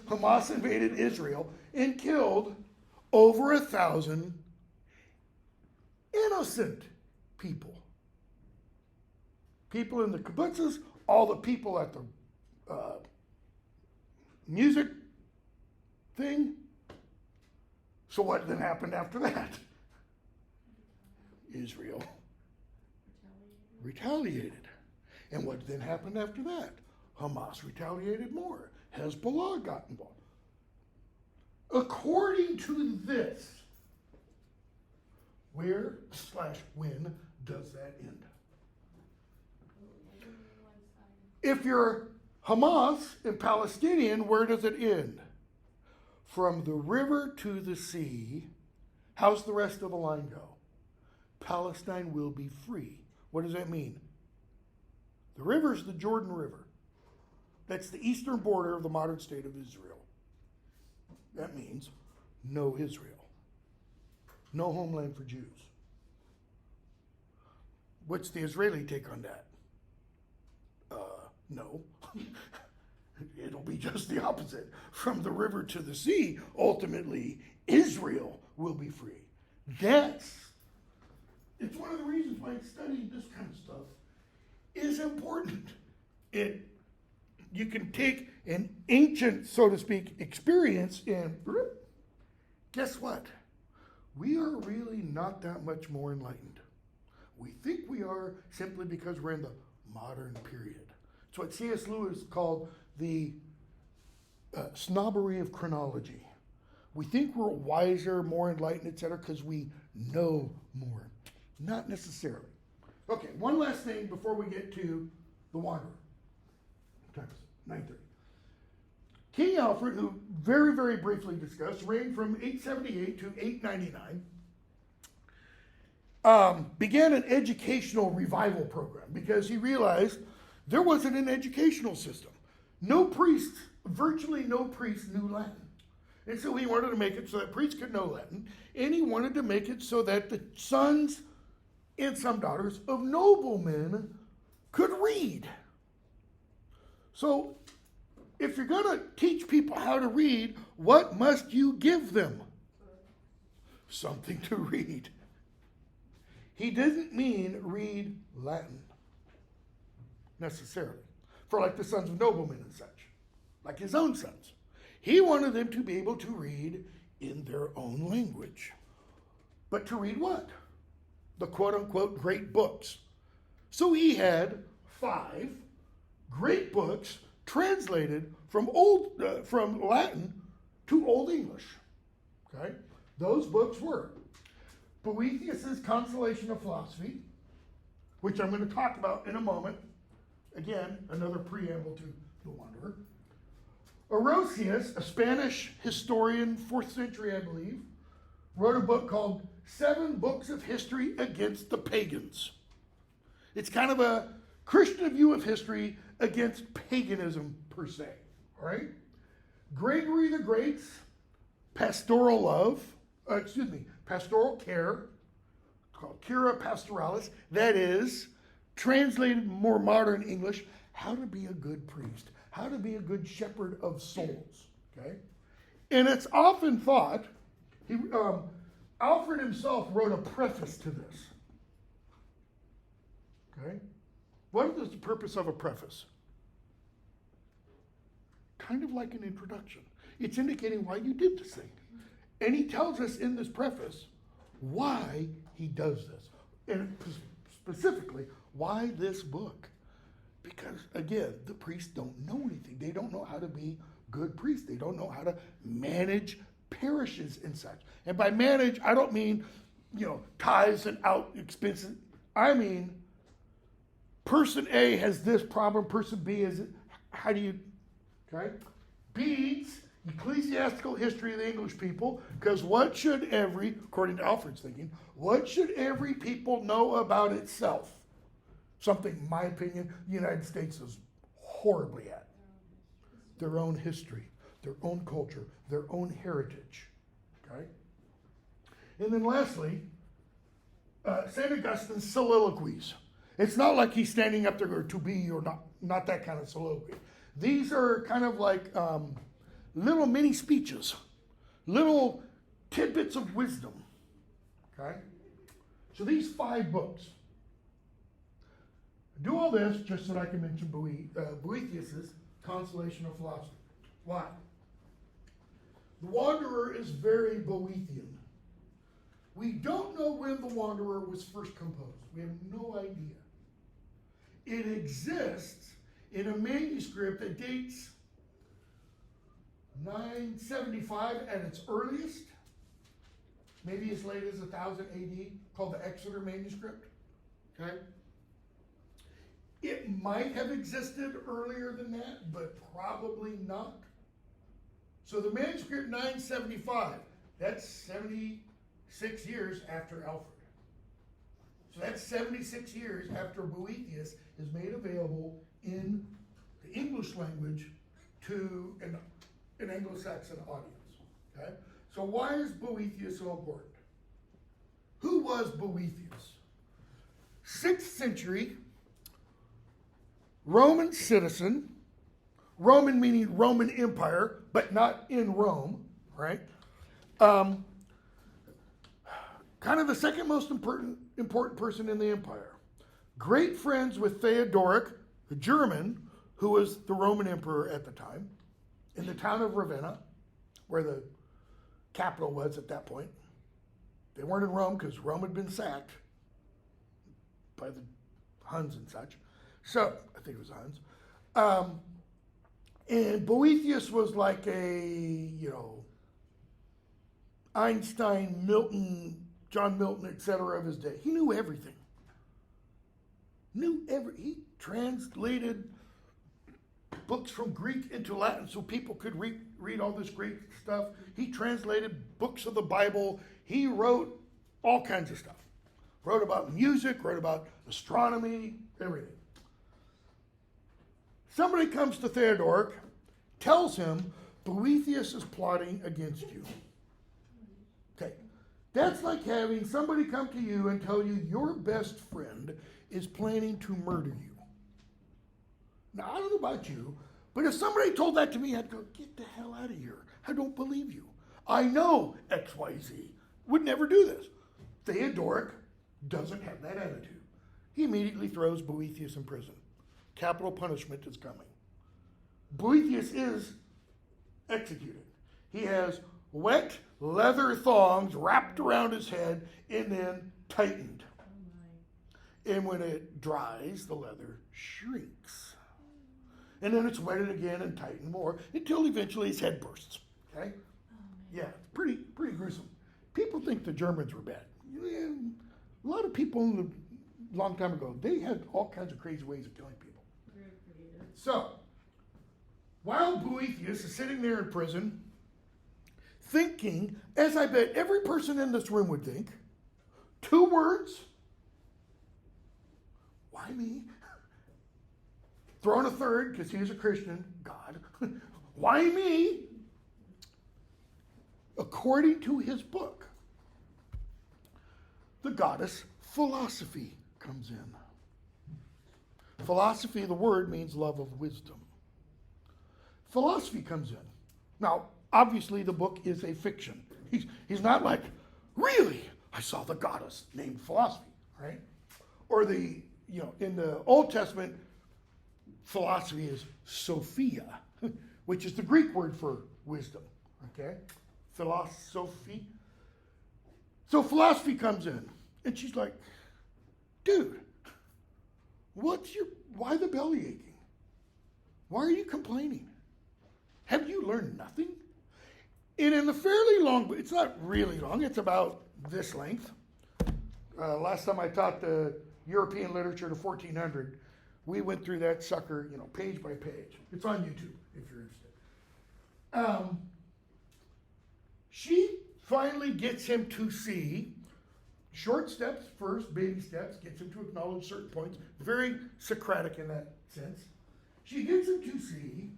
Hamas invaded Israel and killed over 1,000 innocent people. People in the kibbutzes, all the people at the music thing. So what then happened after that? Israel retaliated. And what then happened after that? Hamas retaliated more. Hezbollah got involved. According to this, where/when does that end? If you're Hamas and Palestinian, where does it end? From the river to the sea, how's the rest of the line go? Palestine will be free. What does that mean? The river's the Jordan River. That's the eastern border of the modern state of Israel. That means no Israel. No homeland for Jews. What's the Israeli take on that? No. It'll be just the opposite. From the river to the sea, ultimately, Israel will be free. It's one of the reasons why studying this kind of stuff is important. You can take an ancient, so to speak, experience and guess what? We are really not that much more enlightened. We think we are simply because we're in the modern period. It's what C.S. Lewis called the snobbery of chronology. We think we're wiser, more enlightened, etc., because we know more. Not necessarily. Okay, one last thing before we get to the Wanderer. What time is it? 9:30. King Alfred, who very, very briefly discussed, reigned from 878 to 899, began an educational revival program because he realized there wasn't an educational system. Virtually no priest knew Latin. And so he wanted to make it so that priests could know Latin, and he wanted to make it so that the sons and some daughters of noblemen could read. So, if you're going to teach people how to read, what must you give them? Something to read. He didn't mean read Latin, necessarily, for like the sons of noblemen and such, like his own sons. He wanted them to be able to read in their own language. But to read what? The quote-unquote great books. So he had 5 great books translated from Latin to Old English. Okay? Those books were Boethius's Consolation of Philosophy, which I'm going to talk about in a moment. Again, another preamble to The Wanderer. Orosius, a Spanish historian, 4th century, I believe, wrote a book called 7 Books of History Against the Pagans. It's kind of a Christian view of history against paganism, per se. All right? Gregory the Great's pastoral care, called Cura Pastoralis, that is, translated more modern English, how to be a good priest, how to be a good shepherd of souls. Okay? And it's often thought, Alfred himself wrote a preface to this. Okay? What is the purpose of a preface? Kind of like an introduction. It's indicating why you did this thing. And he tells us in this preface why he does this. And specifically, why this book? Because, again, the priests don't know anything. They don't know how to be good priests. They don't know how to manage parishes and such. And by manage, I don't mean, tithes and out expenses. I mean, person A has this problem, person B has it. How do you, okay? Bede's ecclesiastical history of the English people, because according to Alfred's thinking, what should every people know about itself? Something, in my opinion, the United States is horribly at. Their own history, their own culture, their own heritage. Okay? And then lastly, St. Augustine's soliloquies. It's not like he's standing up there or to be or not that kind of soliloquy. These are kind of like little mini speeches, little tidbits of wisdom. Okay? So these 5 books. I do all this just so that I can mention Boethius's Consolation of Philosophy. Why? The Wanderer is very Boethian. We don't know when The Wanderer was first composed. We have no idea. It exists in a manuscript that dates 975 at its earliest, maybe as late as 1000 AD, called the Exeter manuscript. Okay? It might have existed earlier than that, but probably not. So the manuscript 975, that's 76 years after Alfred. So that's 76 years after Boethius is made available in the English language to an Anglo-Saxon audience. Okay? So why is Boethius so important? Who was Boethius? 6th century Roman citizen, Roman meaning Roman Empire, but not in Rome, right? Kind of the second most important person in the empire. Great friends with Theodoric, the German, who was the Roman emperor at the time, in the town of Ravenna, where the capital was at that point. They weren't in Rome because Rome had been sacked by the Huns and such. So, I think it was Huns. And Boethius was like a, Einstein, Milton, John Milton, etc. of his day. He knew everything. He translated books from Greek into Latin so people could read all this Greek stuff. He translated books of the Bible. He wrote all kinds of stuff. Wrote about music, wrote about astronomy, everything. Somebody comes to Theodoric, tells him Boethius is plotting against you. Okay. That's like having somebody come to you and tell you your best friend is planning to murder you. Now, I don't know about you, but if somebody told that to me, I'd go, get the hell out of here. I don't believe you. I know XYZ would never do this. Theodoric doesn't have that attitude. He immediately throws Boethius in prison. Capital punishment is coming. Boethius is executed. He has wet leather thongs wrapped around his head and then tightened. And when it dries, the leather shrinks. And then it's wetted again and tightened more until eventually his head bursts. Okay? Yeah, pretty gruesome. People think the Germans were bad. Yeah, a lot of people a long time ago, they had all kinds of crazy ways of killing people. Very creative. So, while Boethius is sitting there in prison, thinking, as I bet every person in this room would think, 2 words. Why me? Throw in a third, because he's a Christian, God. Why me? According to his book, the goddess philosophy comes in. Philosophy, the word, means love of wisdom. Philosophy comes in. Now, obviously, the book is a fiction. He's not like, really, I saw the goddess named philosophy, right? Or in the Old Testament, philosophy is Sophia, which is the Greek word for wisdom, okay? Philosophy. So philosophy comes in, and she's like, dude, why the belly aching? Why are you complaining? Have you learned nothing? And in the fairly long, it's not really long, it's about this length. Last time I taught the European literature to 1400, we went through that sucker, page by page. It's on YouTube if you're interested. She finally gets him to see short steps first, baby steps, gets him to acknowledge certain points. Very Socratic in that sense. She gets him to see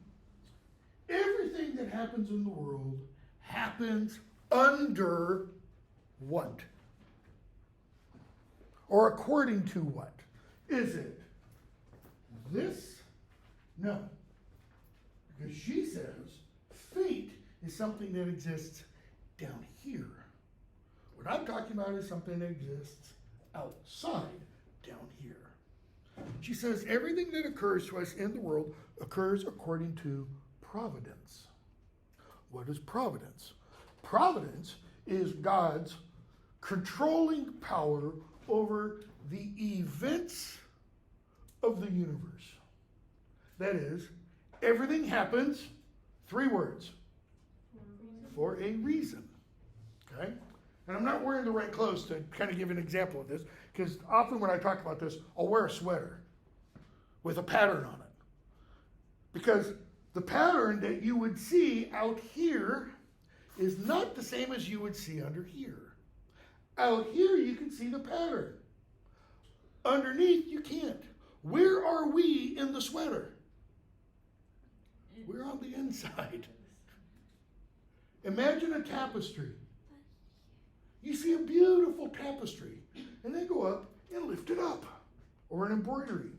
everything that happens in the world happens under what? Or according to what? Is it this? No. Because she says fate is something that exists down here. What I'm talking about is something that exists outside down here. She says everything that occurs to us in the world occurs according to providence. What is providence? Providence is God's controlling power over the events of the universe. That is, everything happens, 3 words, for a reason. Okay? And I'm not wearing the right clothes to kind of give an example of this, because often when I talk about this, I'll wear a sweater with a pattern on it. Because the pattern that you would see out here is not the same as you would see under here. Out here, you can see the pattern. Underneath, you can't. Where are we in the sweater? We're on the inside. Imagine a tapestry. You see a beautiful tapestry, and they go up and lift it up, or an embroidery.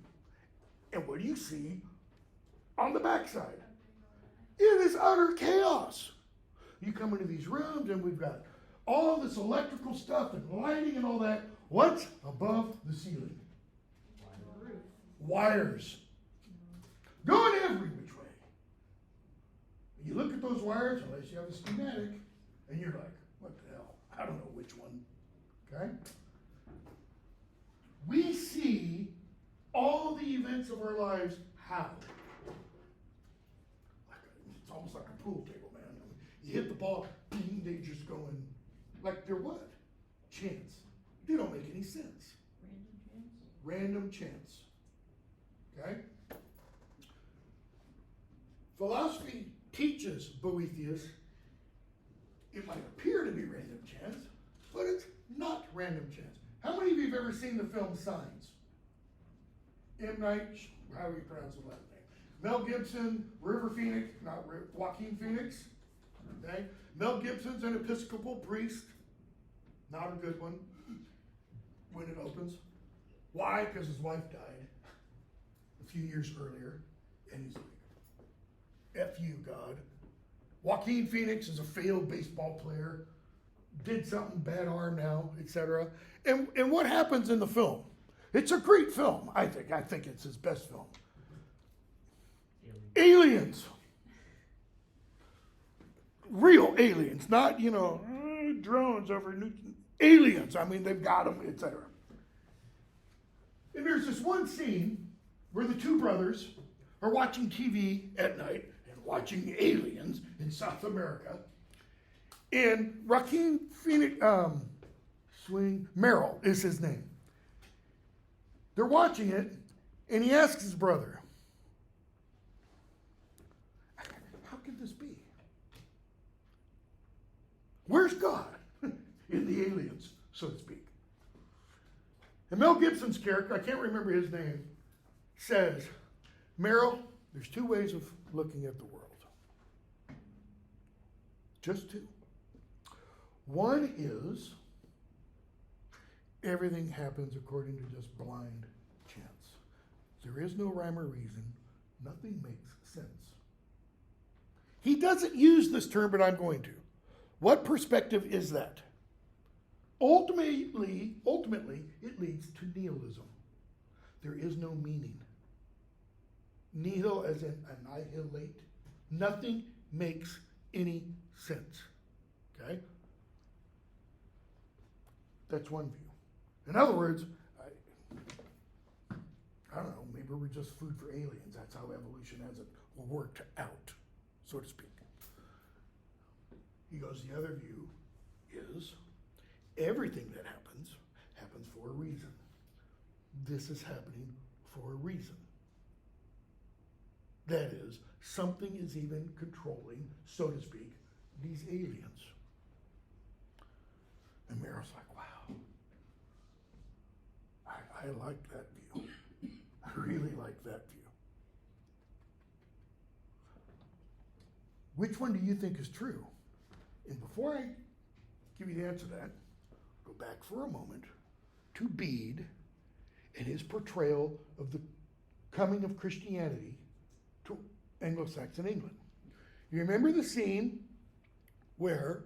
And what do you see on the backside? It is utter chaos. You come into these rooms, and we've got all this electrical stuff and lighting and all that. What's above the ceiling? Wires. Going every which way. You look at those wires, unless you have a schematic, and you're like, what the hell? I don't know which one. Okay? We see all the events of our lives how? It's almost like a pool table, man. You hit the ball, ding, they just go in. Like they're what? Chance. They don't make any sense. Random chance. Okay? Philosophy teaches Boethius it might appear to be random chance, but it's not random chance. How many of you have ever seen the film Signs? M. Night, how do you pronounce the last name? Mel Gibson, Joaquin Phoenix. Okay? Mel Gibson's an Episcopal priest. Not a good one when it opens. Why? Because his wife died a few years earlier, and he's like, F you, God. Joaquin Phoenix is a failed baseball player, did something, bad arm now, etc. And what happens in the film? It's a great film, I think. I think it's his best film. Aliens. Real aliens, not, drones over aliens. I mean, they've got them, etc. And there's this one scene where the two brothers are watching TV at night and watching aliens in South America. And Joaquin Phoenix, Merrill is his name. They're watching it, and he asks his brother, how can this be? Where's God in the aliens, so to speak? And Mel Gibson's character, I can't remember his name, says, Merrill, there's two ways of looking at the world. Just two. One is everything happens according to just blind chance. There is no rhyme or reason. Nothing makes sense. He doesn't use this term, but I'm going to. What perspective is that? Ultimately, it leads to nihilism. There is no meaning. Nihil as in annihilate. Nothing makes any sense. Okay? That's one view. In other words, I don't know, maybe we're just food for aliens. That's how evolution has it worked out, so to speak. He goes, the other view is everything that happens for a reason. This is happening for a reason. That is, something is even controlling, so to speak, these aliens. And Merrill's like, wow, I like that view. I really like that view. Which one do you think is true? And before I give you the answer to that, go back for a moment to Bede and his portrayal of the coming of Christianity to Anglo-Saxon England. You remember the scene where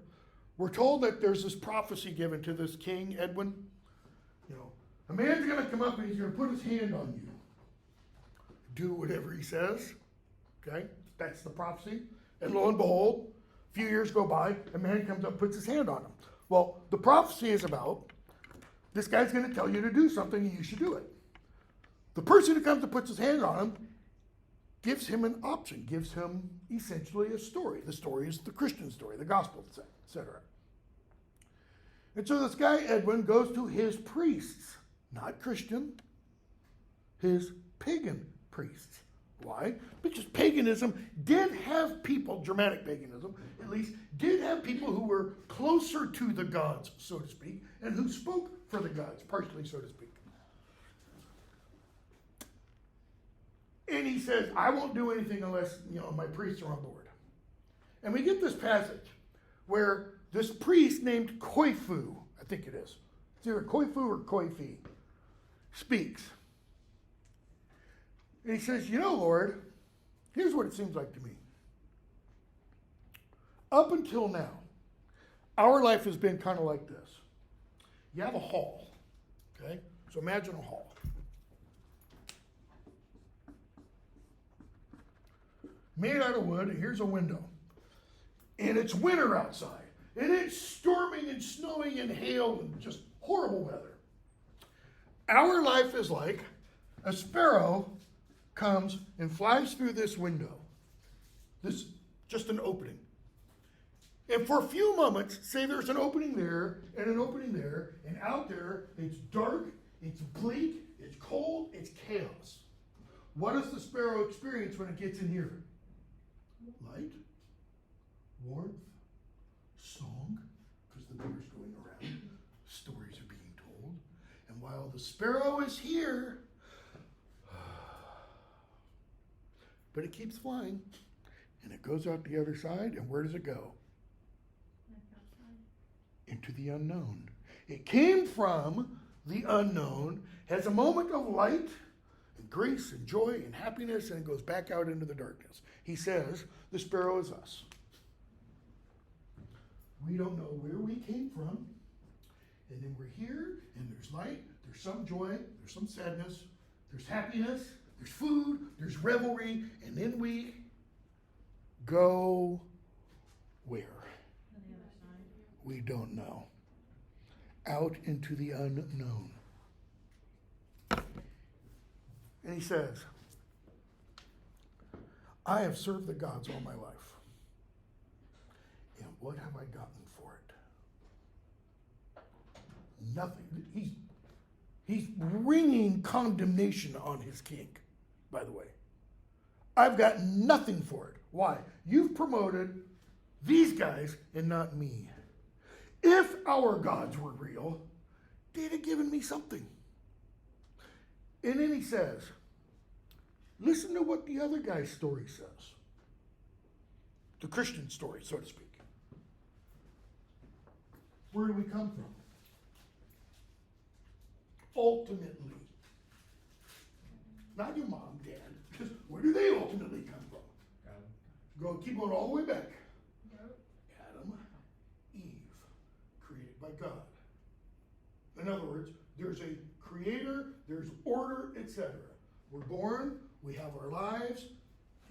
we're told that there's this prophecy given to this king, Edwin? A man's going to come up and he's going to put his hand on you. Do whatever he says. Okay? That's the prophecy. And lo and behold, a few years go by, a man comes up and puts his hand on him. Well, the prophecy is about this guy's going to tell you to do something and you should do it. The person who comes and puts his hand on him gives him an option, gives him essentially a story. The story is the Christian story, the gospel, etc. And so this guy, Edwin, goes to his priests, not Christian, his pagan priests. Why? Because paganism did have people, Germanic paganism at least, did have people who were closer to the gods, so to speak, and who spoke for the gods, partially, so to speak. And he says, I won't do anything unless, my priests are on board. And we get this passage where this priest named Koifu, I think it is, it's either Koifu or Koifi, speaks. And he says, Lord, here's what it seems like to me. Up until now, our life has been kind of like this. You have a hall, okay? So imagine a hall. Made out of wood, and here's a window. And it's winter outside. And it's storming and snowing and hail and just horrible weather. Our life is like a sparrow comes and flies through this window. This, just an opening. And for a few moments, say there's an opening there and an opening there, and out there it's dark, it's bleak, it's cold, it's chaos. What does the sparrow experience when it gets in here? Light, warmth, song, because the beer's going around, stories are being told. And while the sparrow is here, but it keeps flying, and it goes out the other side, and where does it go? Into the unknown. It came from the unknown, has a moment of light and grace and joy and happiness, and it goes back out into the darkness. He says, the sparrow is us. We don't know where we came from, and then we're here, and there's light, there's some joy, there's some sadness, there's happiness, there's food, there's revelry, and then we go where? We don't know. Out into the unknown. And he says, I have served the gods all my life. And what have I gotten for it? Nothing. He's wringing condemnation on his king, by the way. I've got nothing for it. Why? You've promoted these guys and not me. If our gods were real, they'd have given me something. And then he says, listen to what the other guy's story says. The Christian story, so to speak. Where do we come from? Ultimately. Not your mom, dad. Just where do they ultimately come from? Go keep going all the way back. Adam, Eve, created by God. In other words, there's a creator, there's order, etc. We're born, we have our lives,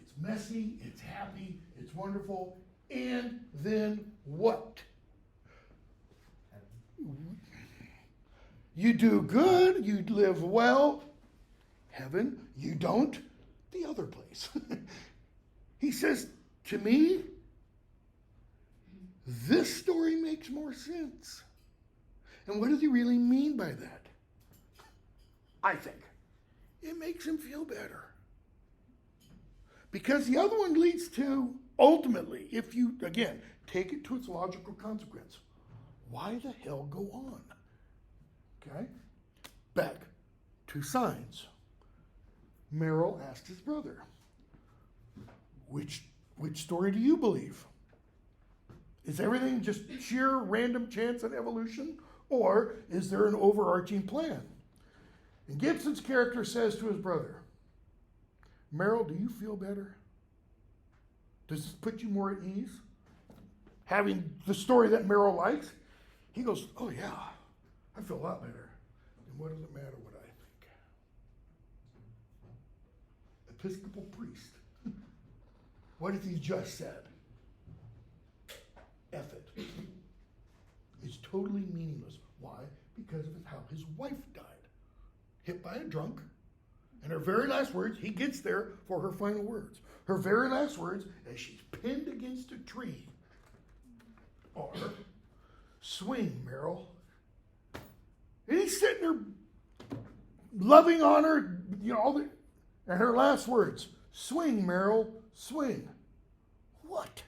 it's messy, it's happy, it's wonderful, and then what? You do good, you live well, heaven. You don't, the other place. He says, to me, this story makes more sense. And what does he really mean by that? I think it makes him feel better. Because the other one leads to, ultimately, if you, again, take it to its logical consequence, why the hell go on? Okay? Back to signs. Merrill asked his brother, which story do you believe? Is everything just sheer random chance and evolution? Or is there an overarching plan? And Gibson's character says to his brother, Merrill, do you feel better? Does this put you more at ease? Having the story that Merrill likes? He goes, oh yeah, I feel a lot better. And what does it matter what I think? Episcopal priest. What if he just said? F it. It's totally meaningless. Why? Because of how his wife died. Hit by a drunk. And her very last words, he gets there for her final words. Her very last words, as she's pinned against a tree, are, swing, Merrill. And he's sitting there loving on her, and her last words, swing, Merrill, swing. What?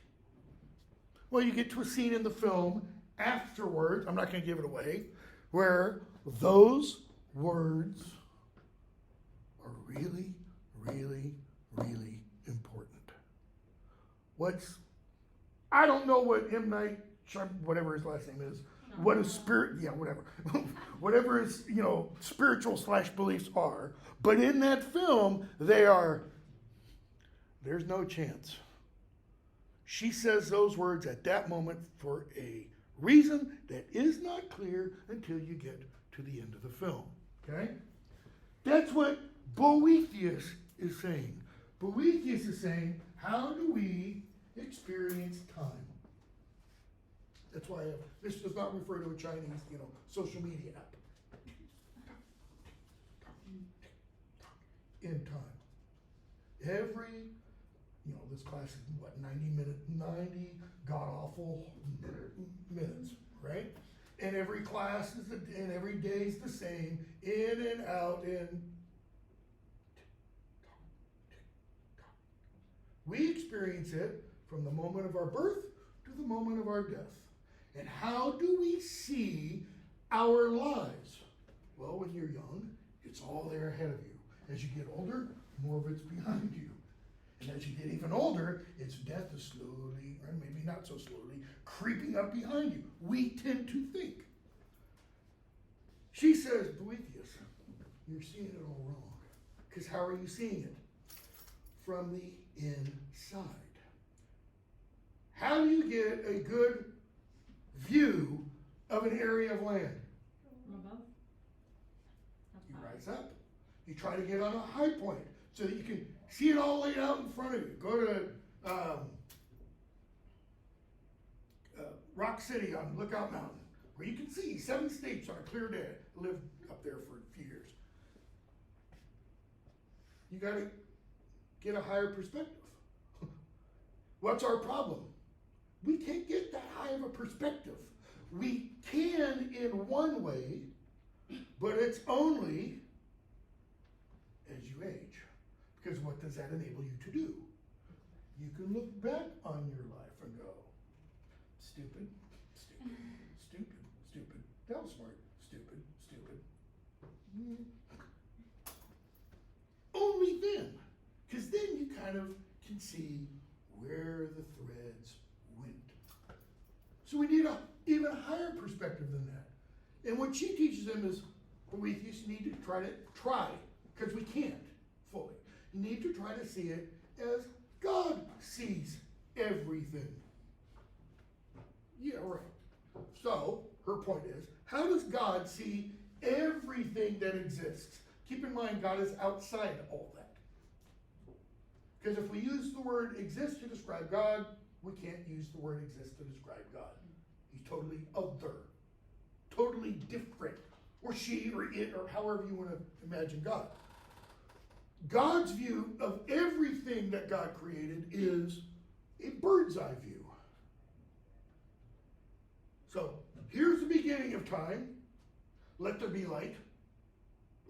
Well, you get to a scene in the film afterwards, I'm not going to give it away, where those words are really, really, I don't know what M. Night, whatever his last name is, what his spirit, yeah, whatever, whatever his, spiritual / beliefs are. But in that film, there's no chance. She says those words at that moment for a reason that is not clear until you get to the end of the film. Okay? That's what Boethius is saying. Boethius is saying, how do we experience time? That's why this does not refer to a Chinese, social media app. In time. Every, this class is 90 god-awful minutes, right? And every class and every day is the same, in and out, we experience it from the moment of our birth to the moment of our death. And how do we see our lives? Well, when you're young, it's all there ahead of you. As you get older, more of it's behind you. And as you get even older, its death is slowly, or maybe not so slowly, creeping up behind you. We tend to think. She says, Boethius, you're seeing it all wrong. Because how are you seeing it? From the inside. How do you get a good view of an area of land? From above? You rise up. You try to get on a high point so that you can see it all laid out in front of you. Go to Rock City on Lookout Mountain, where you can see 7 states on a clear day. I lived up there for a few years. You got to get a higher perspective. What's our problem? We can't get that high of a perspective. We can in one way, but it's only as you age. Because what does that enable you to do? You can look back on your life and go, stupid, stupid, stupid, stupid. That was smart. Stupid, stupid. Only then. Because then you kind of can see where the threads went. So we need an even higher perspective than that. And what she teaches them is, Boethius, you need to try, because we can't fully. You need to try to see it as God sees everything. Yeah, right. So, her point is, how does God see everything that exists? Keep in mind, God is outside all that. Because if we use the word exist to describe God, we can't use the word exist to describe God. He's totally other, totally different, or she, or it, or however you want to imagine God. God's view of everything that God created is a bird's eye view. So, here's the beginning of time. Let there be light.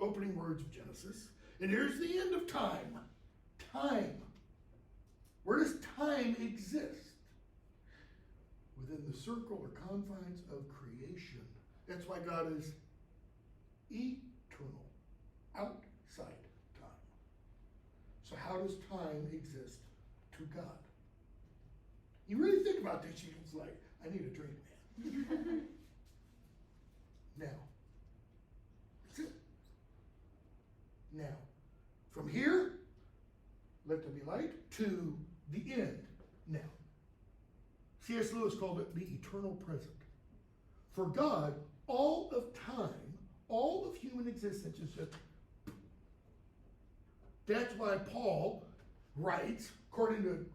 Opening words of Genesis. And here's the end of time. Time. Where does time exist? Within the circle or confines of creation. That's why God is eternal. Outside time. So how does time exist to God? You really think about this, it's like, I need a drink, man. Now. That's it. Now. From here, let there be light, to the end. Now. C.S. Lewis called it the eternal present. For God, all of time, all of human existence is just... That's why Paul writes, according to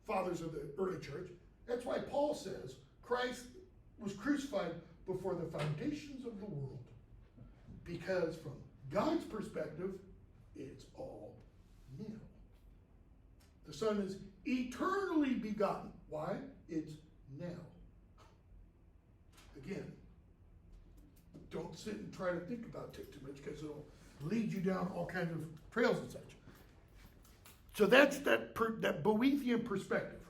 fathers of the early church, that's why Paul says Christ was crucified before the foundations of the world. Because from God's perspective, it's all nil. The Son is eternally begotten. Why? It's now. Again, don't sit and try to think about it too much because it'll lead you down all kinds of trails and such. So that's that Boethian perspective.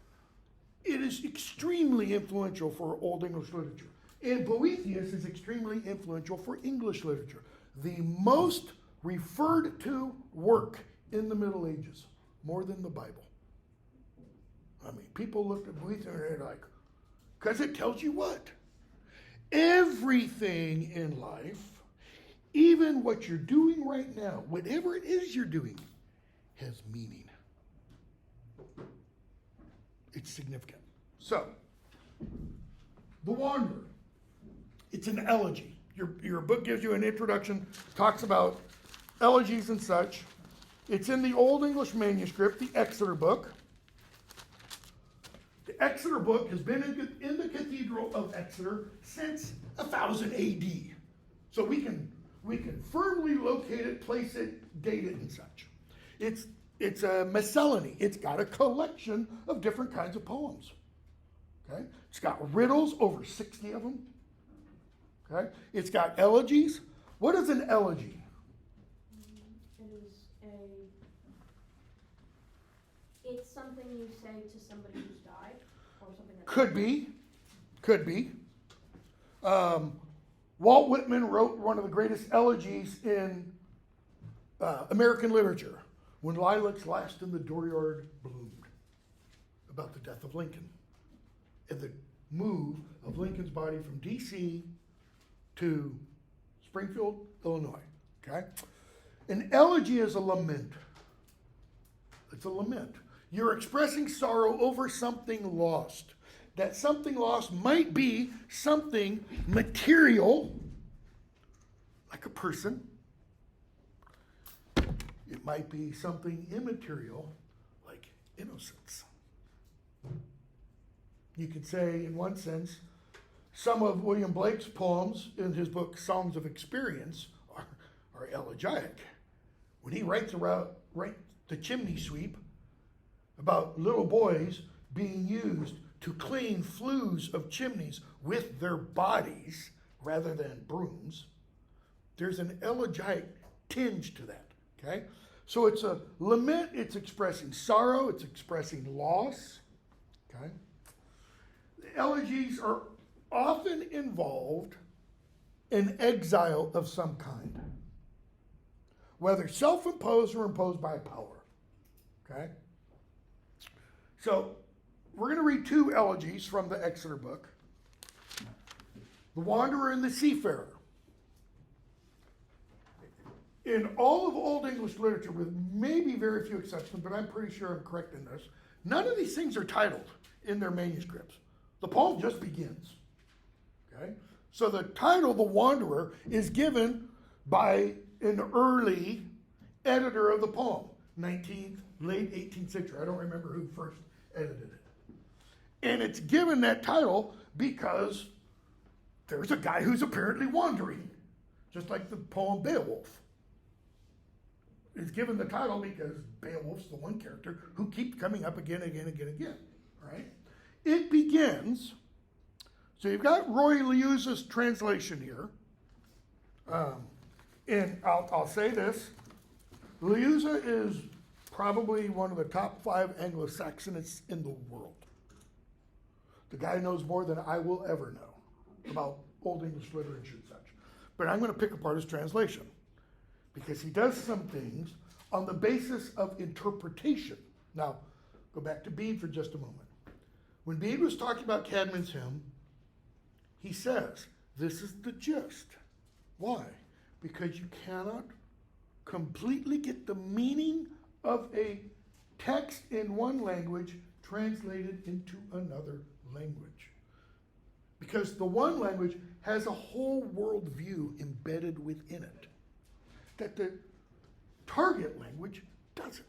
It is extremely influential for Old English literature. And Boethius is extremely influential for English literature. The most referred to work in the Middle Ages, more than the Bible. I mean, people looked at Boethius and they're like, because it tells you what? Everything in life, even what you're doing right now, whatever it is you're doing, has meaning. It's significant. So, The Wanderer. It's an elegy. Your book gives you an introduction, talks about elegies and such. It's in the Old English manuscript, the Exeter book. The Exeter book has been in the Cathedral of Exeter since 1000 AD. So we can firmly locate it, place it, date it, and such. It's a miscellany. It's got a collection of different kinds of poems. Okay? It's got riddles, over 60 of them. Okay? It's got elegies. What is an elegy? It's something you say to somebody who's died, or something that Could be. Walt Whitman wrote one of the greatest elegies in American literature, When Lilacs Last in the Dooryard Bloomed, about the death of Lincoln and the move of Lincoln's body from D.C. to Springfield, Illinois. Okay? An elegy is a lament. It's a lament. You're expressing sorrow over something lost. That something lost might be something material, like a person. It might be something immaterial, like innocence. You could say, in one sense, some of William Blake's poems in his book Songs of Experience are elegiac. When he writes the chimney sweep about little boys being used to clean flues of chimneys with their bodies rather than brooms, there's an elegiac tinge to that, okay? So it's a lament, it's expressing sorrow, it's expressing loss, okay? The elegies are often involved in exile of some kind, whether self-imposed or imposed by power, okay? So we're going to read two elegies from the Exeter book, The Wanderer and the Seafarer. In all of Old English literature, with maybe very few exceptions, but I'm pretty sure I'm correct in this, none of these things are titled in their manuscripts. The poem just begins. Okay? So the title, The Wanderer, is given by an early editor of the poem, 19th, late 18th century. I don't remember who first edited it. And it's given that title because there's a guy who's apparently wandering, just like the poem Beowulf. It's given the title because Beowulf's the one character who keeps coming up again, right? It begins, so you've got Roy Liuzza's translation here. And I'll say this, Liuzza is probably one of the top 5 Anglo-Saxonists in the world. The guy knows more than I will ever know about Old English literature and such. But I'm going to pick apart his translation because he does some things on the basis of interpretation. Now, go back to Bede for just a moment. When Bede was talking about Caedmon's hymn, he says, this is the gist. Why? Because you cannot completely get the meaning of a text in one language translated into another language. Because the one language has a whole worldview embedded within it that the target language doesn't.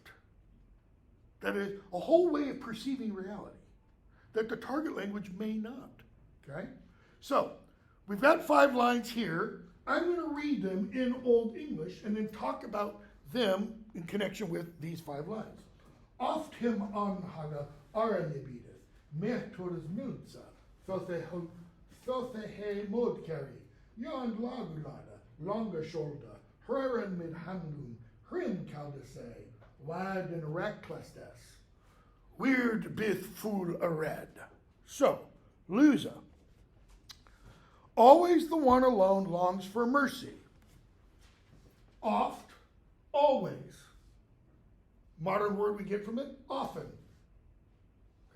That is a whole way of perceiving reality that the target language may not. Okay? So, we've got 5 lines here. I'm going to read them in Old English and then talk about them in connection with these 5 lines. Oft him anhaga aranibideth, mehtoras milza, thothe he modkari, yond lagulada, longa shoulder, hreran mid handum, hrim caldese, wad and racklastes, weird bith fool ared. So, Liuzza. Always the one alone longs for mercy. Oft, always. Modern word we get from it, often.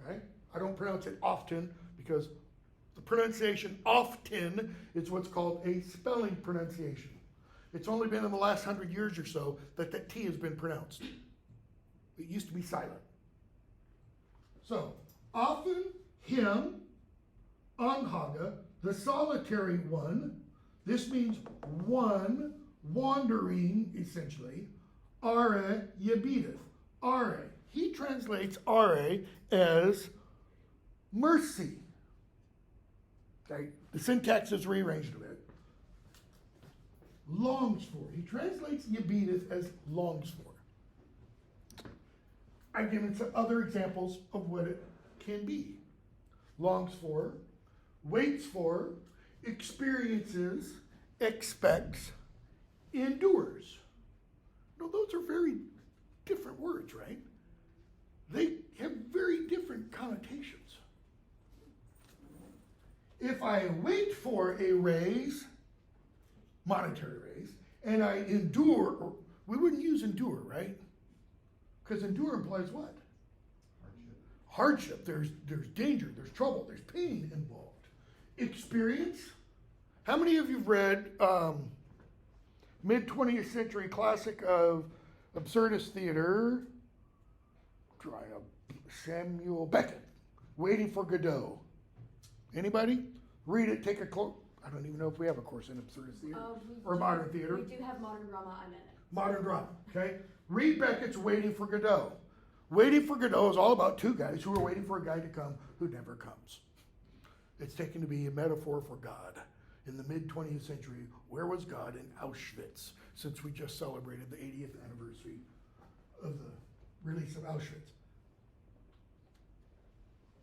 Okay? I don't pronounce it often because the pronunciation often is what's called a spelling pronunciation. It's only been in the last 100 years or so that that T has been pronounced. It used to be silent. So, often, him, Anhaga, the solitary one, this means one, wandering, essentially. Are yebideth. Are. He translates are as mercy. Okay? The syntax is rearranged a bit. Longs for. He translates yebideth as longs for. I've given some other examples of what it can be. Longs for, waits for, experiences, expects, endures. Now, those are very different words, right? They have very different connotations. If I wait for a raise, monetary raise, and I endure, or we wouldn't use endure, right? Because endure implies what? Hardship. There's danger, there's trouble, there's pain involved. Experience. How many of you have read mid-20th century classic of absurdist theater, Samuel Beckett, Waiting for Godot? Anybody? Read it, take a course. I don't even know if we have a course in absurdist theater or modern theater. We do have modern drama, I'm in it. Modern drama, okay? Read Beckett's Waiting for Godot. Waiting for Godot is all about two guys who are waiting for a guy to come who never comes. It's taken to be a metaphor for God. In the mid-20th century, where was God in Auschwitz, since we just celebrated the 80th anniversary of the release of Auschwitz?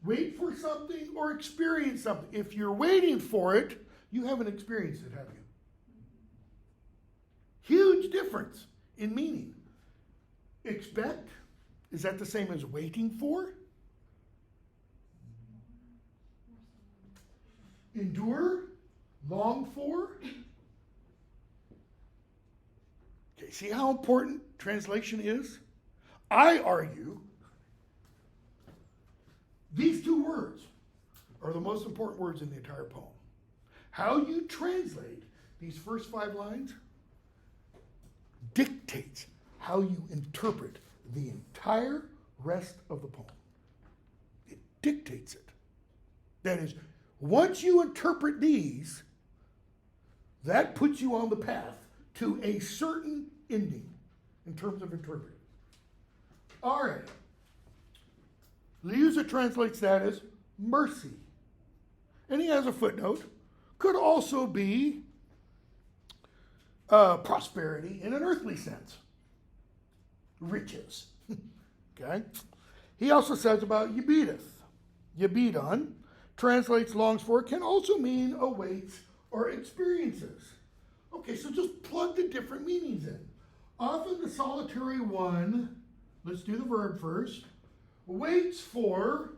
Wait for something or experience something. If you're waiting for it, you haven't experienced it, have you? Huge difference in meaning. Expect, is that the same as waiting for? Endure, long for. Okay, see how important translation is? I argue these two words are the most important words in the entire poem. How you translate these first 5 lines dictates how you interpret the entire rest of the poem. It dictates it. That is, once you interpret these, that puts you on the path to a certain ending in terms of interpreting. All right. Liuza translates that as mercy. And he has a footnote. Could also be prosperity in an earthly sense. Riches. Okay? He also says about yebideth. Yebidon translates longs for, can also mean awaits or experiences. Okay, so just plug the different meanings in. Often the solitary one, let's do the verb first, waits for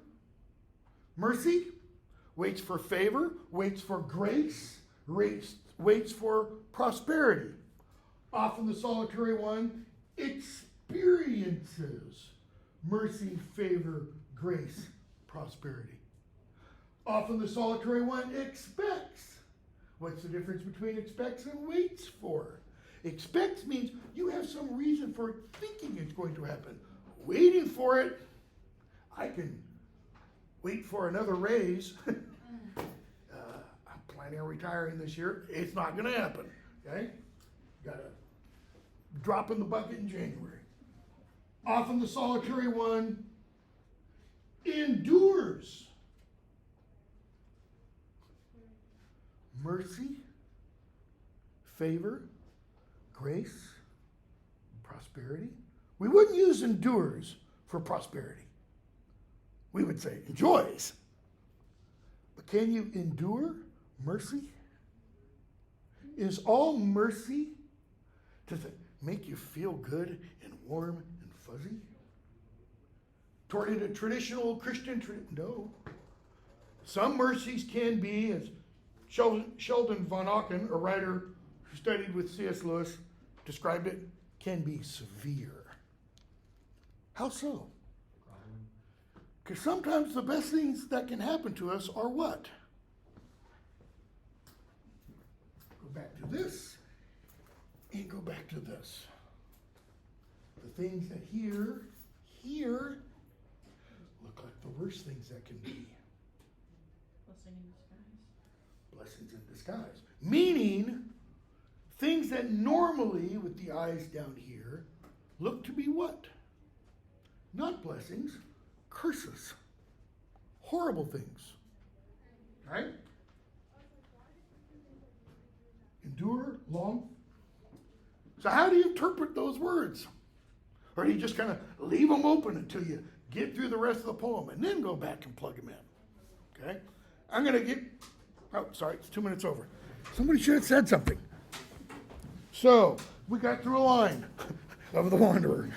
mercy, waits for favor, waits for grace, waits for prosperity. Often the solitary one experiences mercy, favor, grace, prosperity. Often the solitary one expects. What's the difference between expects and waits for? Expects means you have some reason for thinking it's going to happen. Waiting for it, I can wait for another raise. I'm planning on retiring this year. It's not going to happen. Okay? Got to drop in the bucket in January. Often the solitary one endures. Mercy, favor, grace, prosperity. We wouldn't use endures for prosperity. We would say enjoys. But can you endure mercy? Is all mercy, does it make you feel good and warm and fuzzy? Toward a traditional Christian, no. Some mercies can be, as Sheldon von Auken, a writer who studied with C.S. Lewis, described it, can be severe. How so? Because sometimes the best things that can happen to us are what? Go back to this and go back to this. The things that here look like the worst things that can be. Blessing in disguise. Blessings in disguise. Meaning, things that normally, with the eyes down here, look to be what? Not blessings, curses. Horrible things. Right? Endure long. So how do you interpret those words? Or do you just kind of leave them open until you get through the rest of the poem and then go back and plug them in? Okay? I'm going to get... Oh, sorry, it's 2 minutes over. Somebody should have said something. So, we got through a line of the Wanderer.